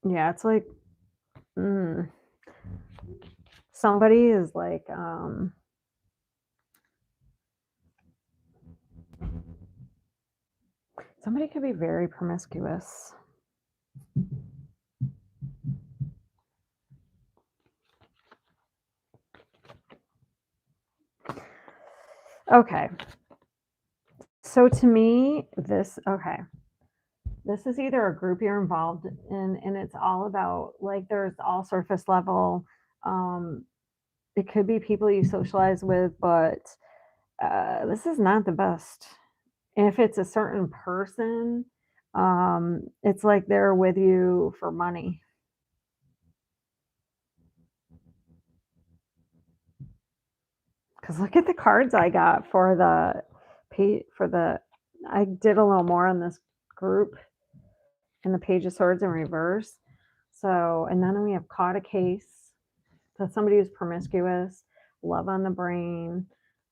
Yeah, it's like somebody is like somebody could be very promiscuous. Okay. So to me, this is either a group you're involved in, and it's all about like there's all surface level. It could be people you socialize with, but this is not the best. And if it's a certain person, it's like they're with you for money. Because look at the cards I got for the I did a little more on this group in the Page of Swords in reverse. So, and then we have caught a case. So somebody who's promiscuous, love on the brain.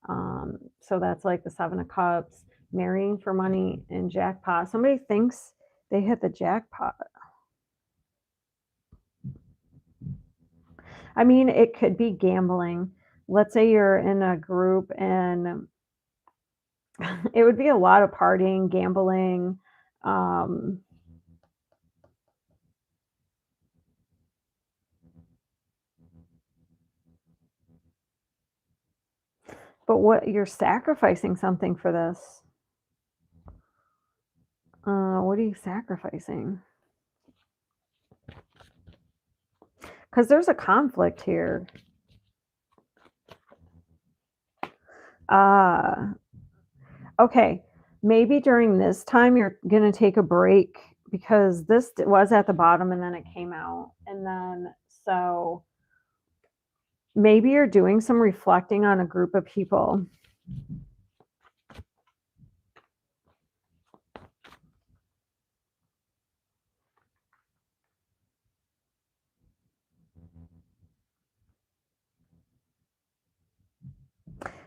So that's like the Seven of Cups, marrying for money, and jackpot. Somebody thinks they hit the jackpot. I mean, it could be gambling. Let's say you're in a group and it would be a lot of partying, gambling. Um, but what you're sacrificing something for this. What are you sacrificing? Because there's a conflict here. Uh, okay, maybe during this time you're gonna take a break because this was at the bottom and then it came out, and then so maybe you're doing some reflecting on a group of people.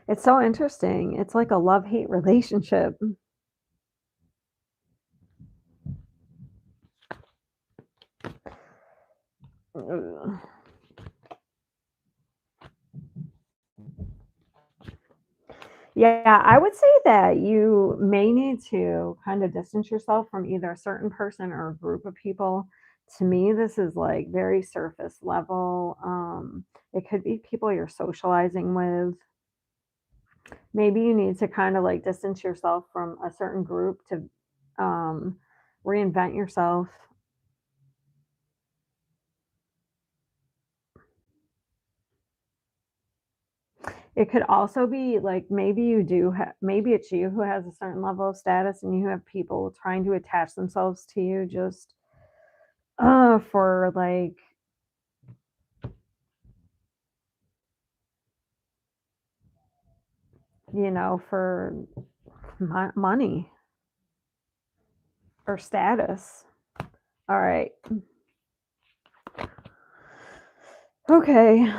It's so interesting. It's like a love-hate relationship. Ugh. Yeah, I would say that you may need to kind of distance yourself from either a certain person or a group of people. To me, this is like very surface level. It could be people you're socializing with. Maybe you need to kind of like distance yourself from a certain group to um, reinvent yourself. It could also be like maybe you do maybe it's you who has a certain level of status and you have people trying to attach themselves to you just for like you know, for money or status. All right. Okay.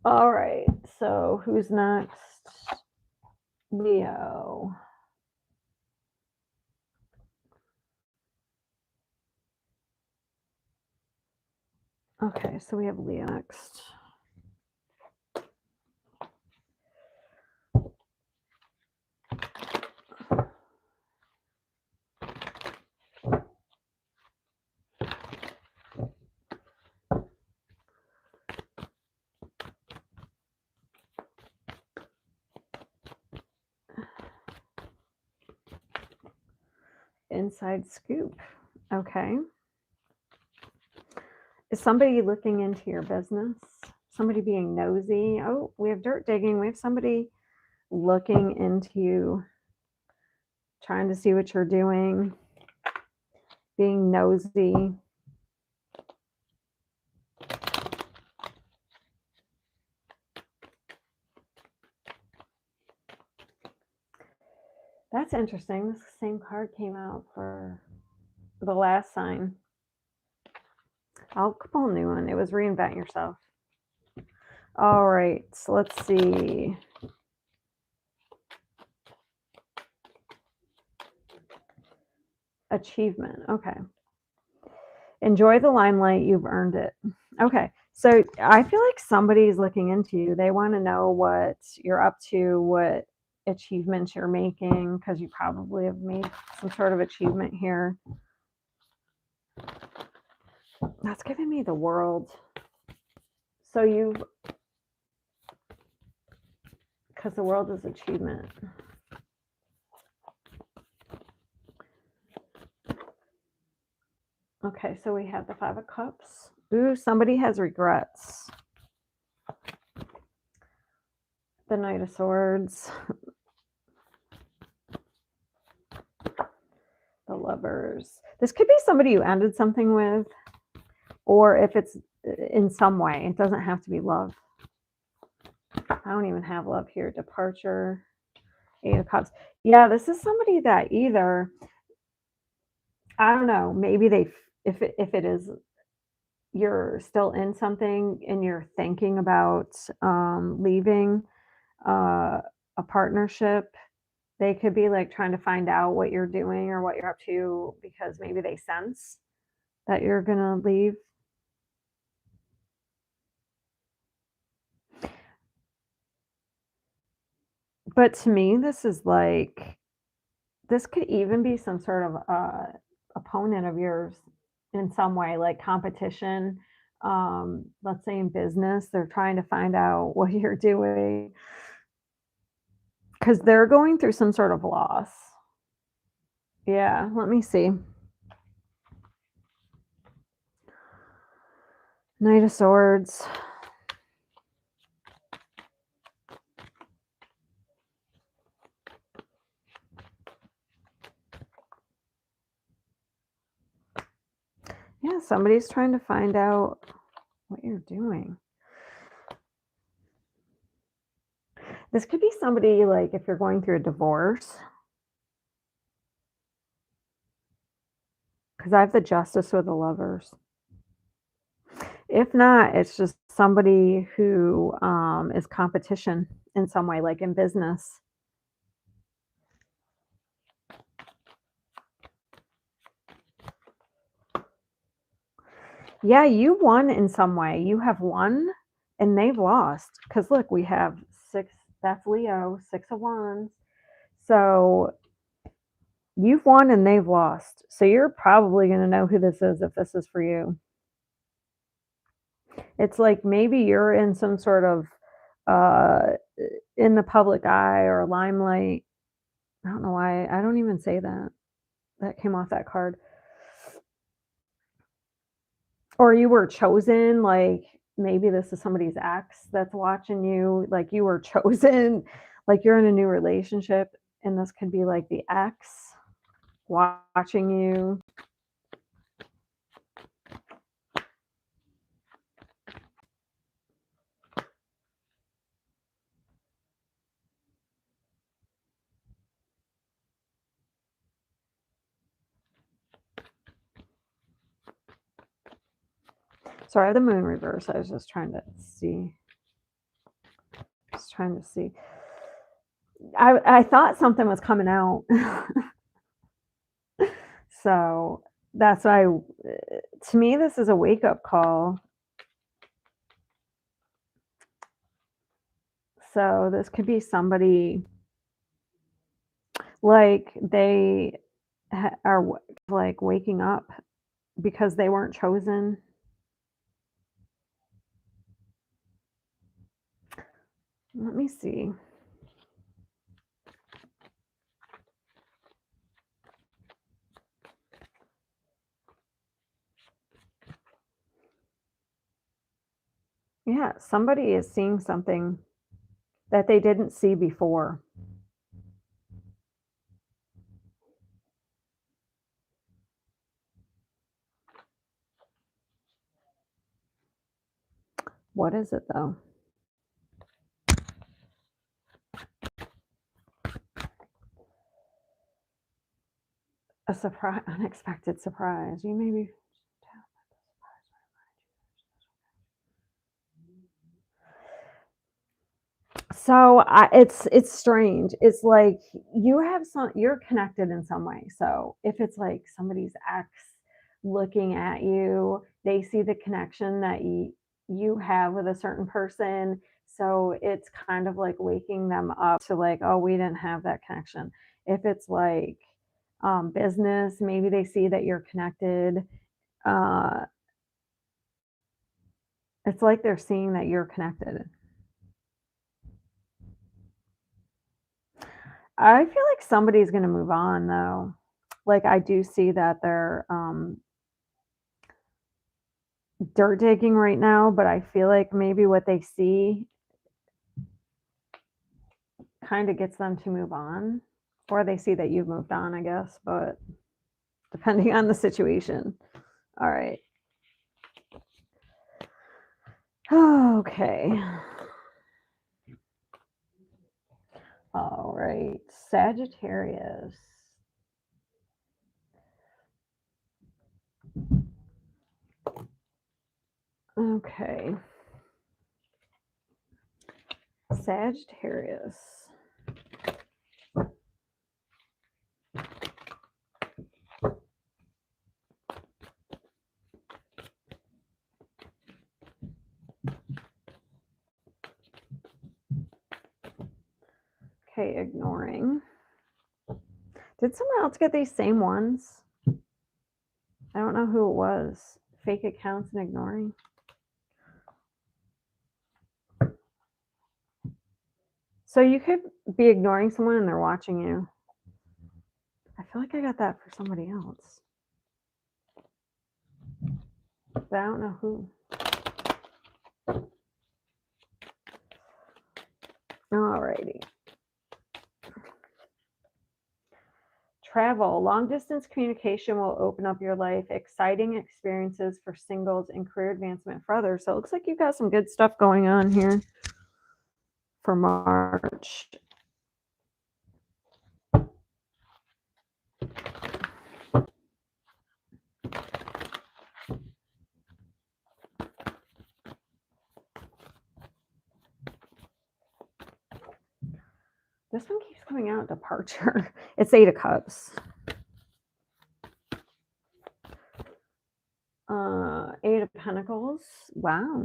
All right. So who's next? Leo. Okay, so we have Leo next. Inside scoop. Okay. Is somebody looking into your business? Somebody being nosy? Oh, we have dirt digging. We have somebody looking into you, trying to see what you're doing, being nosy. That's interesting. This same card came out for the last sign. I'll pull a new one. It was reinvent yourself. All right, so let's see. Achievement. Okay. Enjoy the limelight. You've earned it. Okay. So I feel like somebody's looking into you. They want to know what you're up to, what achievements you're making, because you probably have made some sort of achievement here. That's giving me the World. So you've, because the World is achievement. Okay, so we have the Five of Cups. Ooh, somebody has regrets. The Knight of Swords. The Lovers. This could be somebody you ended something with, or if it's in some way, it doesn't have to be love. I don't even have love here. Departure. Eight of Cups. Yeah, this is somebody that either, I don't know, maybe they, if it is, you're still in something and you're thinking about leaving a partnership. They could be like trying to find out what you're doing or what you're up to because maybe they sense that you're going to leave. But to me, this is like, this could even be some sort of opponent of yours in some way, like competition. Let's say in business, they're trying to find out what you're doing because they're going through some sort of loss. Yeah, let me see. Knight of Swords. Yeah, somebody's trying to find out what you're doing. This could be somebody like if you're going through a divorce. Because I have the Justice with the Lovers. If not, it's just somebody who is competition in some way, like in business. Yeah, you won in some way. You have won and they've lost. Because look, we have six, that's Leo, Six of Wands. So you've won and they've lost. So you're probably going to know who this is if this is for you. It's like maybe you're in some sort of uh in the public eye or limelight. I don't know why. I don't even say that. That came off that card. Or you were chosen, like maybe this is somebody's ex that's watching you, like you were chosen, like you're in a new relationship, and this could be like the ex watching you. So I have the moon reverse. I was just trying to see. I thought something was coming out. So that's why, to me, this is a wake up call. So this could be somebody like they are like waking up because they weren't chosen. Let me see. Yeah, somebody is seeing something that they didn't see before. What is it though? A surprise, unexpected surprise. You may be. So it's strange. It's like you're connected in some way. So if it's like somebody's ex looking at you, they see the connection that you have with a certain person. So it's kind of like waking them up to like, oh, we didn't have that connection. If it's like business, maybe they see that you're connected. Uh, it's like they're seeing that you're connected. I feel like somebody's gonna move on though. Like I do see that they're dirt digging right now, but I feel like maybe what they see kind of gets them to move on. Or they see that you've moved on, I guess, but depending on the situation. All right. Okay. All right. Sagittarius. Okay. Sagittarius. Okay, ignoring. Did someone else get these same ones? I don't know who it was. Fake accounts and ignoring. So you could be ignoring someone and they're watching you. I feel like I got that for somebody else, but I don't know who. Alrighty. Travel. Long distance communication will open up your life. Exciting experiences for singles and career advancement for others. So it looks like you've got some good stuff going on here for March. This one keeps coming out, departure. It's 8 of Cups. 8 of Pentacles. Wow.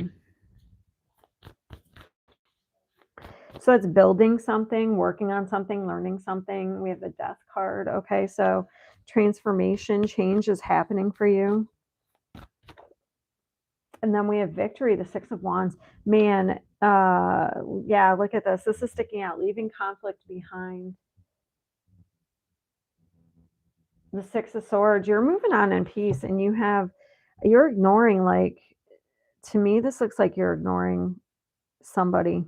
So it's building something, working on something, learning something. We have the Death card. Okay, so transformation, change is happening for you. And then we have victory, the 6 of Wands. Man, yeah, look at this. This is sticking out, leaving conflict behind. The 6 of Swords, you're moving on in peace, and you're ignoring, like, to me, this looks like you're ignoring somebody.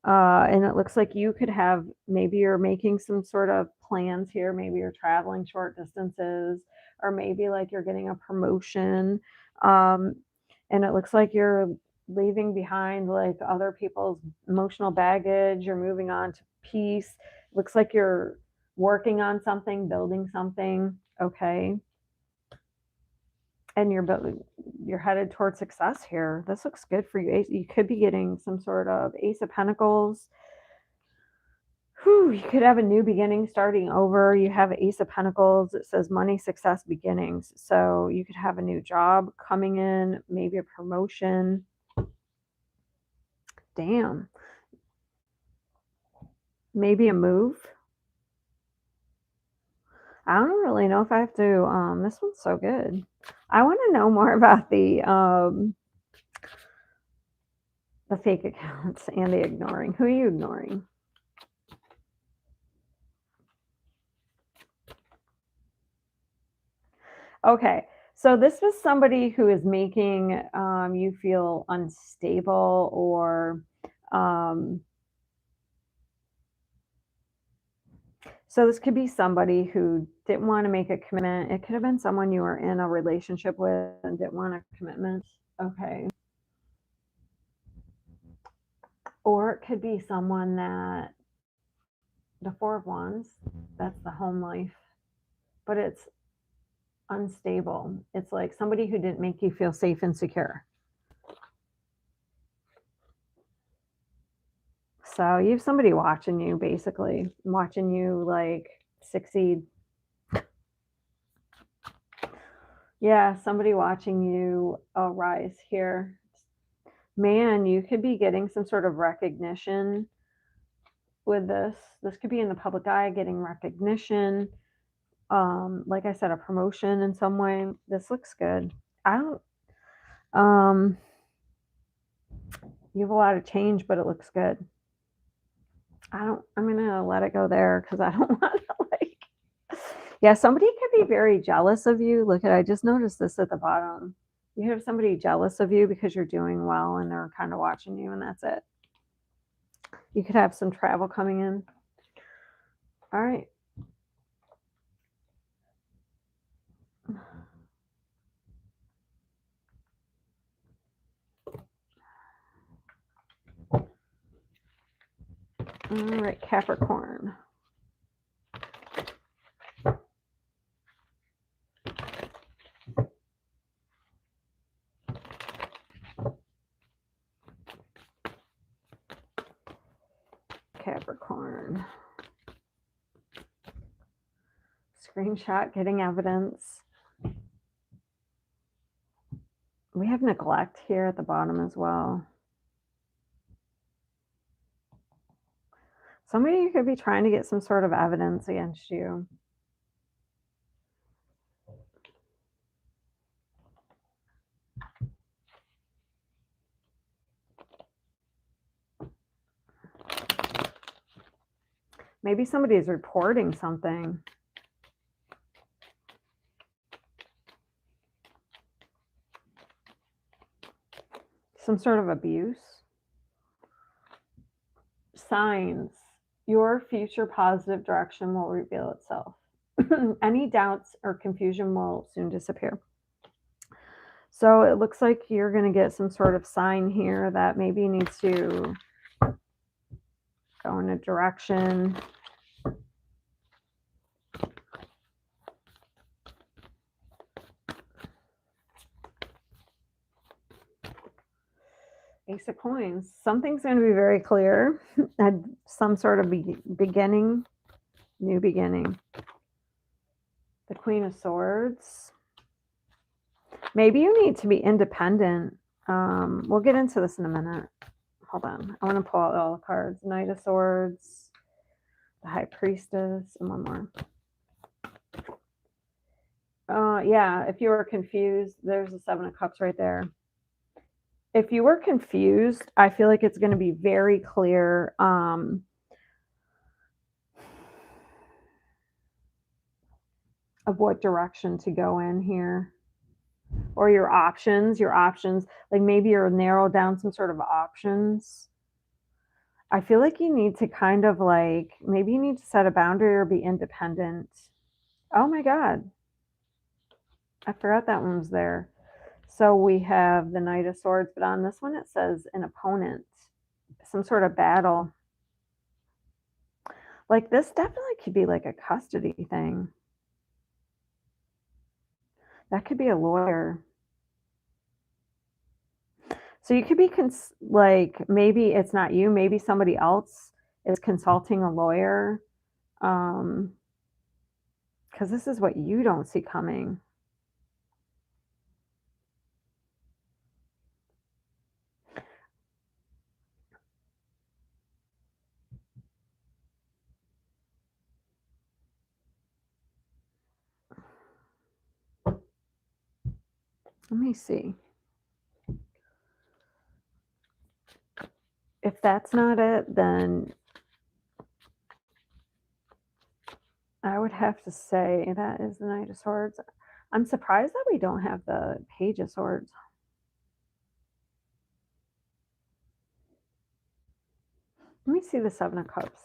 And it looks like you could have, maybe you're making some sort of plans here. Maybe you're traveling short distances, or maybe like you're getting a promotion. And it looks like you're leaving behind like other people's emotional baggage. You're moving on to peace. Looks like you're working on something, building something. Okay. and you're headed towards success here. This looks good for you. You could be getting some sort of Ace of Pentacles. Whew, you could have a new beginning starting over. You have Ace of Pentacles. It says money, success, beginnings. So you could have a new job coming in, maybe a promotion. Damn. Maybe a move. I don't really know if I have to, this one's so good. I want to know more about the fake accounts and the ignoring. Who are you ignoring? Okay, so this was somebody who is making you feel unstable, or so this could be somebody who didn't want to make a commitment. It could have been someone you were in a relationship with and didn't want a commitment. Okay. Or it could be someone that, the Four of Wands, that's the home life, but it's unstable. It's like somebody who didn't make you feel safe and secure. So you have somebody watching you, basically watching you like succeed. Yeah, somebody watching you rise here. Man, you could be getting some sort of recognition with this. This could be in the public eye, getting recognition. Like I said, a promotion in some way. This looks good. I don't, you have a lot of change, but it looks good. I'm gonna let it go there because I don't want to like. Yeah, somebody could be very jealous of you. Look at, I just noticed this at the bottom. You have somebody jealous of you because you're doing well and they're kind of watching you, and that's it. You could have some travel coming in. All right. All right, Capricorn. Capricorn. Screenshot, getting evidence. We have neglect here at the bottom as well. Somebody could be trying to get some sort of evidence against you. Maybe somebody is reporting something. Some sort of abuse. Signs. Your future positive direction will reveal itself. Any doubts or confusion will soon disappear. So it looks like you're going to get some sort of sign here that maybe needs to go in a direction. Ace of Coins. Something's going to be very clear. Some sort of beginning, new beginning. The Queen of Swords. Maybe you need to be independent. We'll get into this in a minute. Hold on. I want to pull out all the cards. Knight of Swords, the High Priestess, and one more. Yeah, if you were confused, there's the Seven of Cups right there. If you were confused, I feel like it's going to be very clear. Of what direction to go in here, or your options, like maybe you're narrow down some sort of options. I feel like you need to kind of like, maybe you need to set a boundary or be independent. Oh my God. I forgot that one was there. So we have the Knight of Swords, but on this one it says an opponent, some sort of battle. Like this definitely could be like a custody thing. That could be a lawyer. So you could be like, maybe it's not you, maybe somebody else is consulting a lawyer, um, because this is what you don't see coming. Let me see. If that's not it, then I would have to say that is the Knight of Swords. I'm surprised that we don't have the Page of Swords. Let me see the Seven of Cups.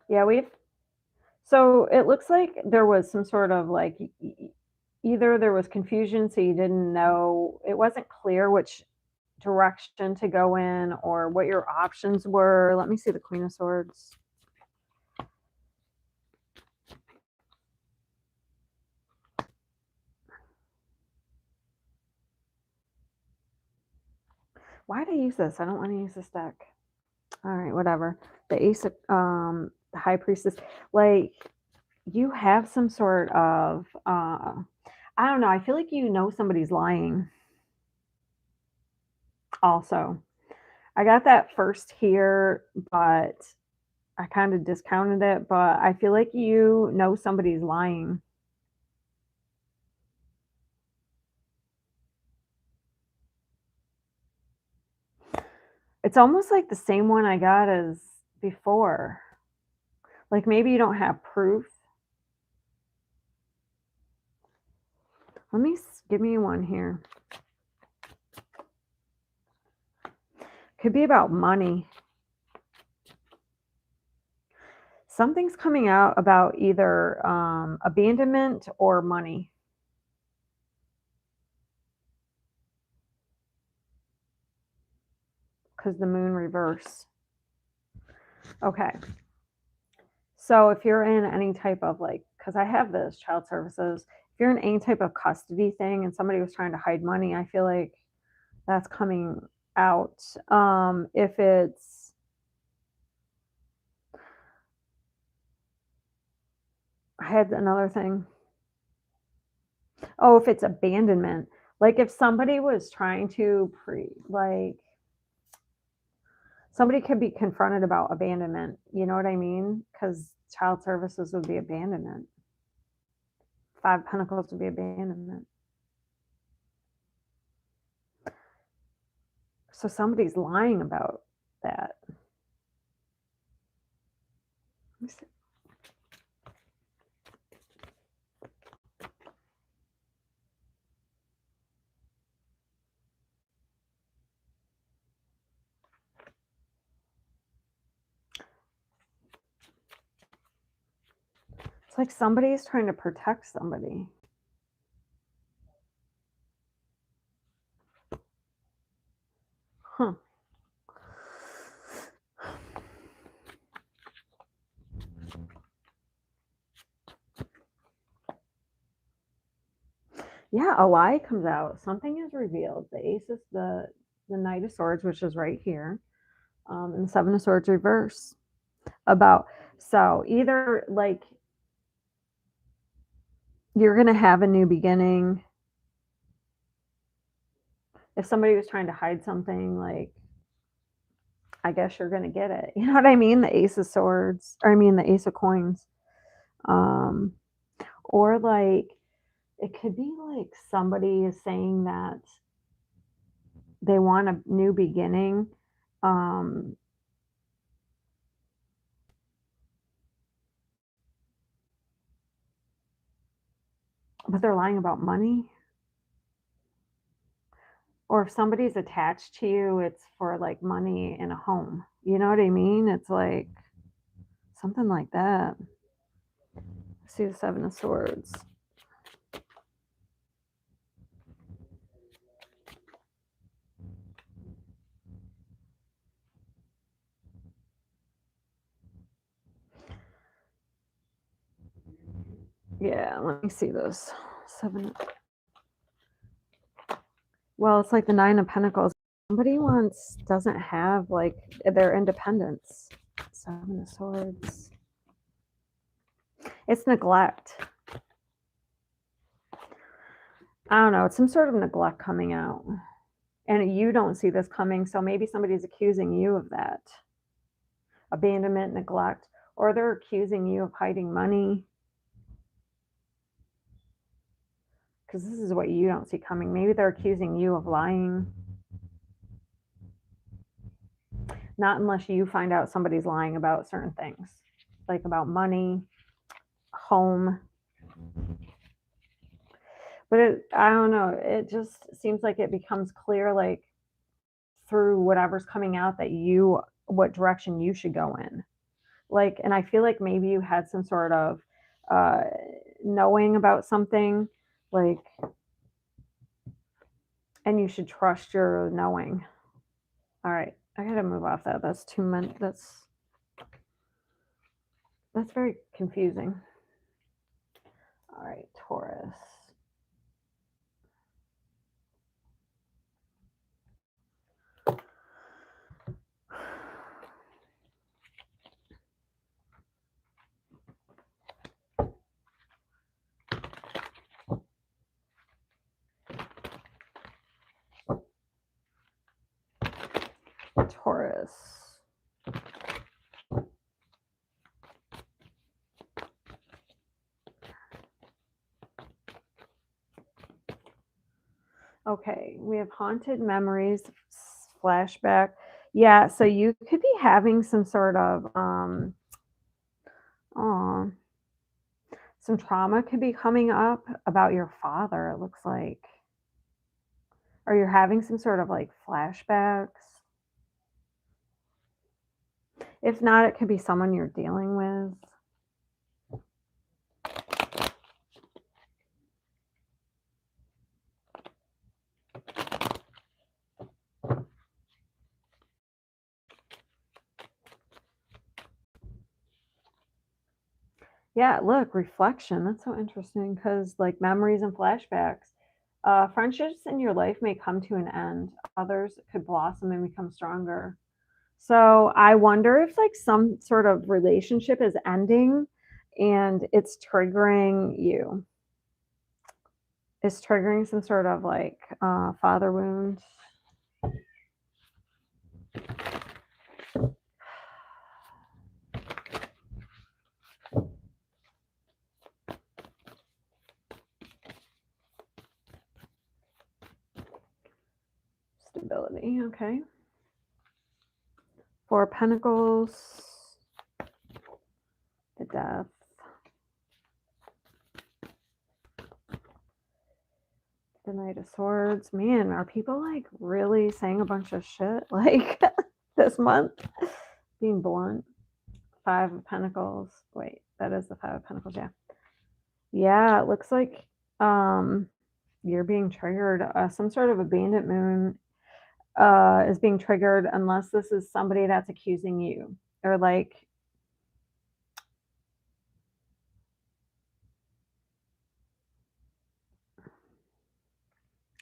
Yeah, so it looks like there was some sort of like, either there was confusion, so you didn't know, it wasn't clear which direction to go in or what your options were. Let me see the Queen of Swords. Why did I use this? I don't want to use this deck. All right, whatever. The Ace of the High Priestess. Like, you have some sort of I don't know, I feel like you know somebody's lying also. I got that first here, but I kind of discounted it, but I feel like you know somebody's lying. It's almost like the same one I got as before. Like, maybe you don't have proof. Give me one here. Could be about money. Something's coming out about either abandonment or money. Because the moon reverse. Okay. So if you're in any type of, like, because I have this child services, if you're in any type of custody thing and somebody was trying to hide money, I feel like that's coming out. If it's, I had another thing. Oh, if it's abandonment, like if somebody was trying to like, somebody could be confronted about abandonment. You know what I mean? Because child services would be abandonment. Five Pentacles would be abandonment. So somebody's lying about that. Let me see. It's like somebody is trying to protect somebody. Huh. Yeah, a lie comes out. Something is revealed. The Ace is the Knight of Swords, which is right here, and the Seven of Swords reverse. So either like you're gonna have a new beginning. If somebody was trying to hide something, like, I guess you're gonna get it. You know what I mean? The Ace of Swords, or I mean the Ace of Coins. Um, or like it could be like somebody is saying that they want a new beginning. Um, but they're lying about money. Or if somebody's attached to you, it's for like money in a home. You know what I mean? It's like something like that. See the Seven of Swords. Yeah, let me see this. 7. Well, it's like the 9 of Pentacles. Somebody doesn't have like their independence. 7 of Swords. It's neglect. I don't know. It's some sort of neglect coming out. And you don't see this coming. So maybe somebody's accusing you of that. Abandonment, neglect. Or they're accusing you of hiding money. Because this is what you don't see coming. Maybe they're accusing you of lying. Not unless you find out somebody's lying about certain things. Like about money, home. But I don't know. It just seems like it becomes clear, like through whatever's coming out, that what direction you should go in. Like, and I feel like maybe you had some sort of knowing about something, like, and you should trust your knowing. All right, I gotta move off that. That's too much. That's very confusing. All right, Taurus. Taurus. Okay, we have haunted memories, flashback. Yeah, so you could be having some sort of some trauma could be coming up about your father, it looks like. Or you're having some sort of like flashbacks. If not, it could be someone you're dealing with. Yeah, look, reflection. That's so interesting because, like, memories and flashbacks. Friendships in your life may come to an end. Others could blossom and become stronger. So I wonder if, like, some sort of relationship is ending and it's triggering you. It's triggering some sort of like father wound. Stability, okay. 4 of Pentacles, the Death. The Knight of Swords. Man, are people like really saying a bunch of shit like this month? Being blunt. 5 of Pentacles. Wait, that is the 5 of Pentacles, yeah. Yeah, it looks like you're being triggered. Some sort of abandoned moon is being triggered unless this is somebody that's accusing you. Or like,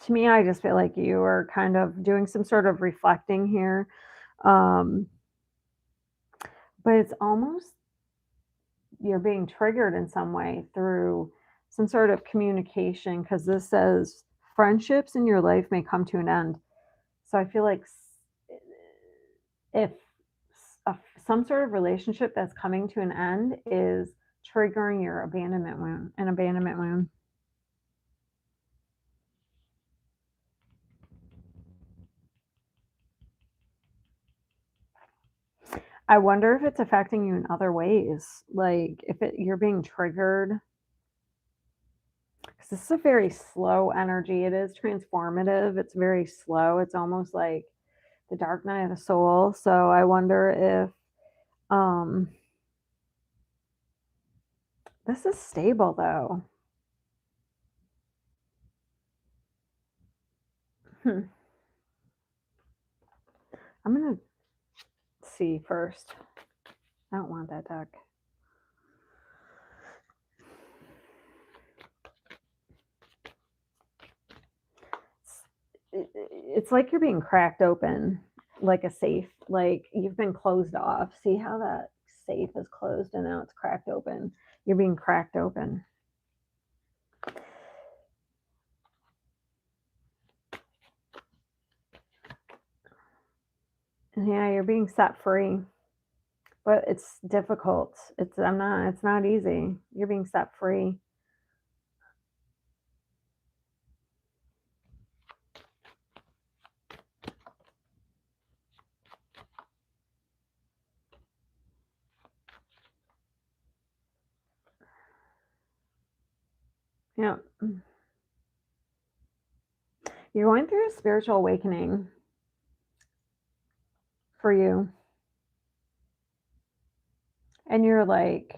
to me, I just feel like you are kind of doing some sort of reflecting here. But it's almost you're being triggered in some way through some sort of communication, because this says friendships in your life may come to an end. So I feel like if some sort of relationship that's coming to an end is triggering your abandonment wound, an abandonment wound. I wonder if it's affecting you in other ways, like if you're being triggered. Because this is a very slow energy. It is transformative. It's very slow. It's almost like the dark night of the soul. So I wonder if this is stable though. I'm gonna see first. I don't want that deck. it's like you're being cracked open, like a safe, like you've been closed off. See how that safe is closed and now it's cracked open? You're being cracked open. Yeah, you're being set free, but it's difficult. It's not easy. You're being set free. Yeah. You're going through a spiritual awakening for you. And you're like,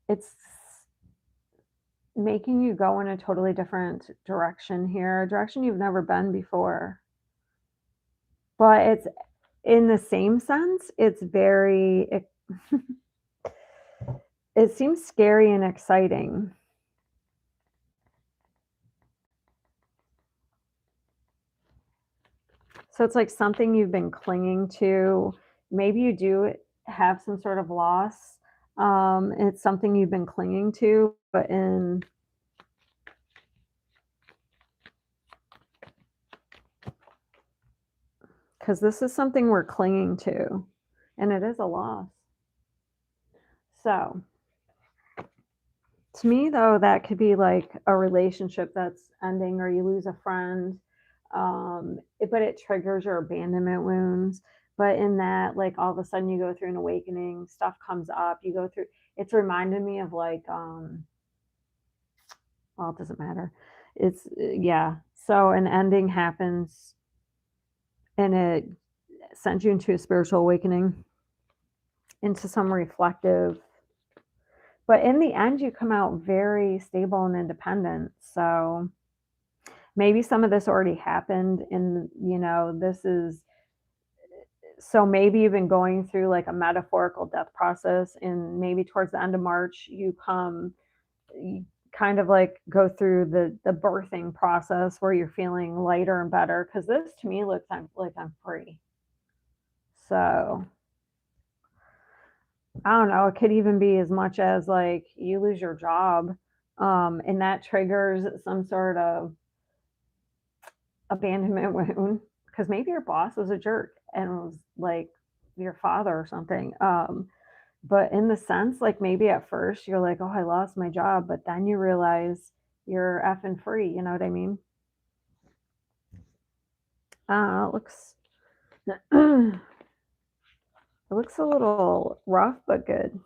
it's making you go in a totally different direction here, a direction you've never been before. But it's in the same sense, it's very, it seems scary and exciting. So it's like something you've been clinging to. Maybe you do have some sort of loss. It's something you've been clinging to, but because this is something we're clinging to, and it is a loss. So to me, though, that could be like a relationship that's ending, or you lose a friend, but it triggers your abandonment wounds. But in that, like all of a sudden, you go through an awakening, stuff comes up, you go through. It's reminded me of like, well, it doesn't matter. It's yeah. So an ending happens, and it sends you into a spiritual awakening, into some reflective. But in the end, you come out very stable and independent. So maybe some of this already happened, and this is, so maybe you've been going through like a metaphorical death process, and maybe towards the end of March you kind of like go through the birthing process where you're feeling lighter and better, because this to me looks like I'm free. So I don't know, it could even be as much as like you lose your job, and that triggers some sort of abandonment wound, because maybe your boss was a jerk and was like your father or something. But in the sense, like maybe at first you're like, oh, I lost my job, but then you realize you're effing free. You know what I mean? It looks it looks a little rough, but good.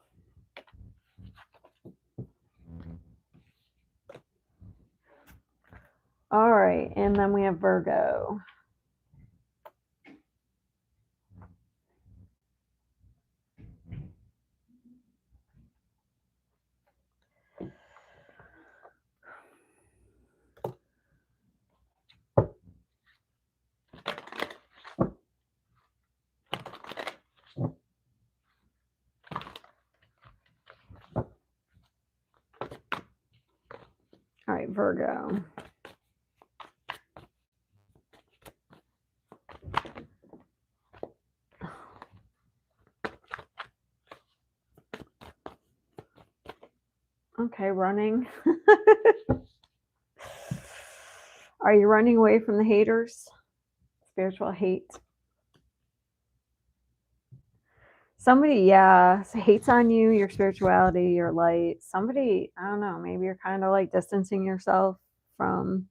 All right, and then we have Virgo. All right, Virgo. Okay, running. Are you running away from the haters? Spiritual hate. Somebody, yeah, hates on you, your spirituality, your light. Somebody, I don't know, maybe you're kind of like distancing yourself from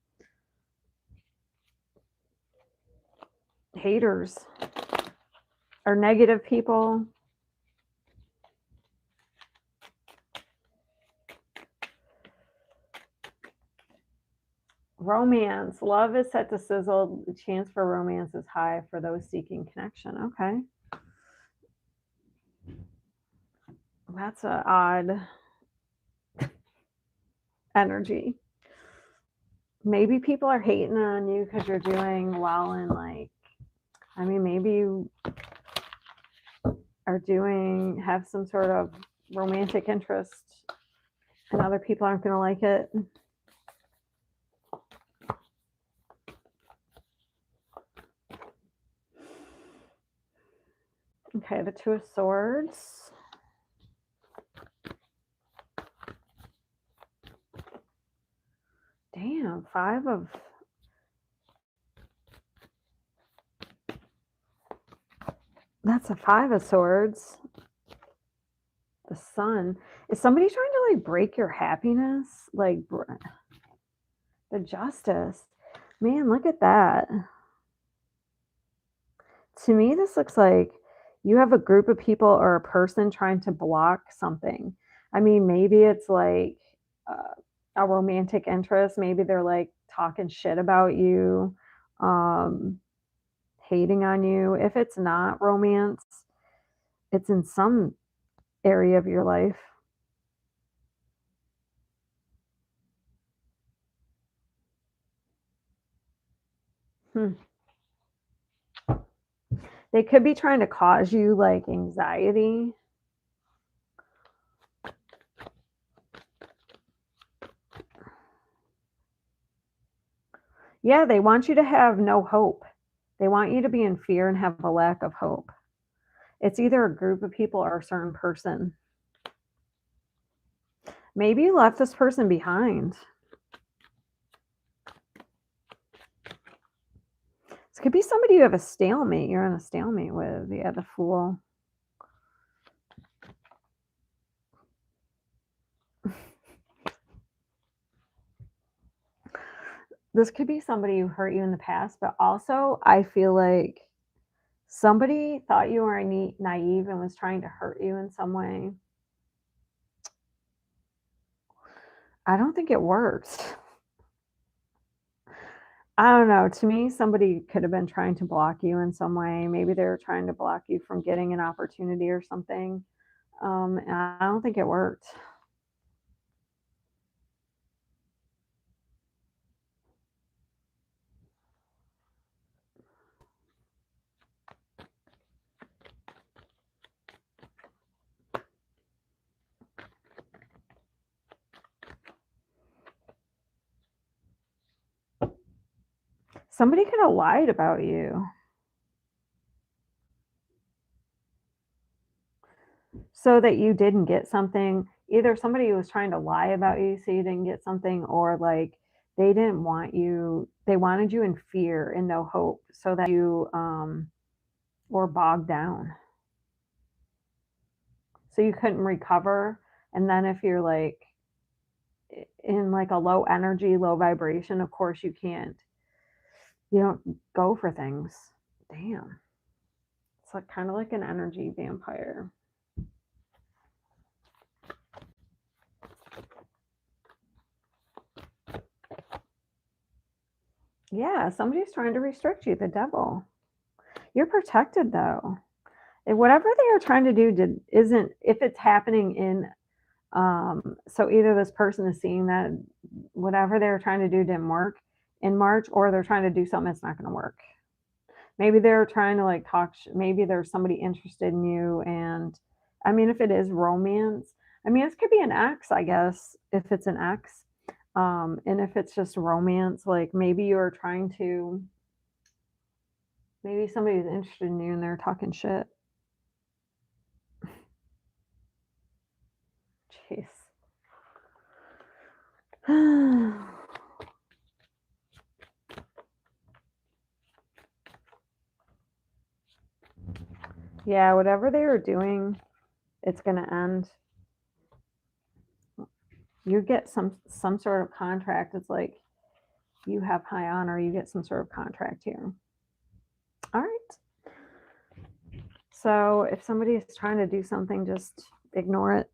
haters or negative people. Romance. Love is set to sizzle. The chance for romance is high for those seeking connection. Okay. That's an odd energy. Maybe people are hating on you because you're doing well in like, I mean, maybe you are have some sort of romantic interest and other people aren't going to like it. Okay, the Two of Swords. Damn, that's a Five of Swords. The Sun. Is somebody trying to like break your happiness? Like the Justice. Man, look at that. To me, this looks like you have a group of people or a person trying to block something. I mean, maybe it's like uh, a romantic interest. Maybe they're like talking shit about you, um, hating on you. If it's not romance, it's in some area of your life. Hmm. They could be trying to cause you like anxiety. Yeah, they want you to have no hope. They want you to be in fear and have a lack of hope. It's either a group of people or a certain person. Maybe you left this person behind. This could be somebody you have a stalemate. You're in a stalemate with. Yeah, the Fool. This could be somebody who hurt you in the past, but also I feel like somebody thought you were naive and was trying to hurt you in some way. I don't think it worked. I don't know. To me, somebody could have been trying to block you in some way. Maybe they were trying to block you from getting an opportunity or something. And I don't think it worked. Somebody could have lied about you. So that you didn't get something. Either somebody was trying to lie about you so you didn't get something, or like they didn't want you, they wanted you in fear and no hope so that you were bogged down. So you couldn't recover. And then if you're like in like a low energy, low vibration, of course you don't go for things. Damn. It's like kind of like an energy vampire. Yeah, somebody's trying to restrict you, the devil. You're protected though. And whatever they are trying to do isn't, if it's happening in, so either this person is seeing that whatever they were trying to do didn't work in March, or they're trying to do something that's not going to work. Maybe they're trying to like talk, maybe there's somebody interested in you. And I mean, if it is romance, I mean, it could be an ex, I guess, if it's an ex. And if it's just romance, like maybe you're trying to, maybe somebody's interested in you and they're talking shit. Jeez. Yeah, whatever they were doing, it's going to end. You get some sort of contract. It's like you have high honor, you get some sort of contract here. All right. So if somebody is trying to do something, just ignore it.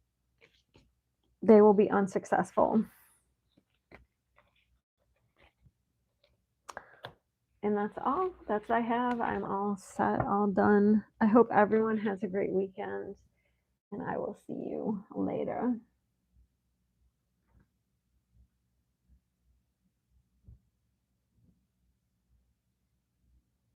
They will be unsuccessful. And that's all. That's what I have. I'm all set, all done. I hope everyone has a great weekend, and I will see you later.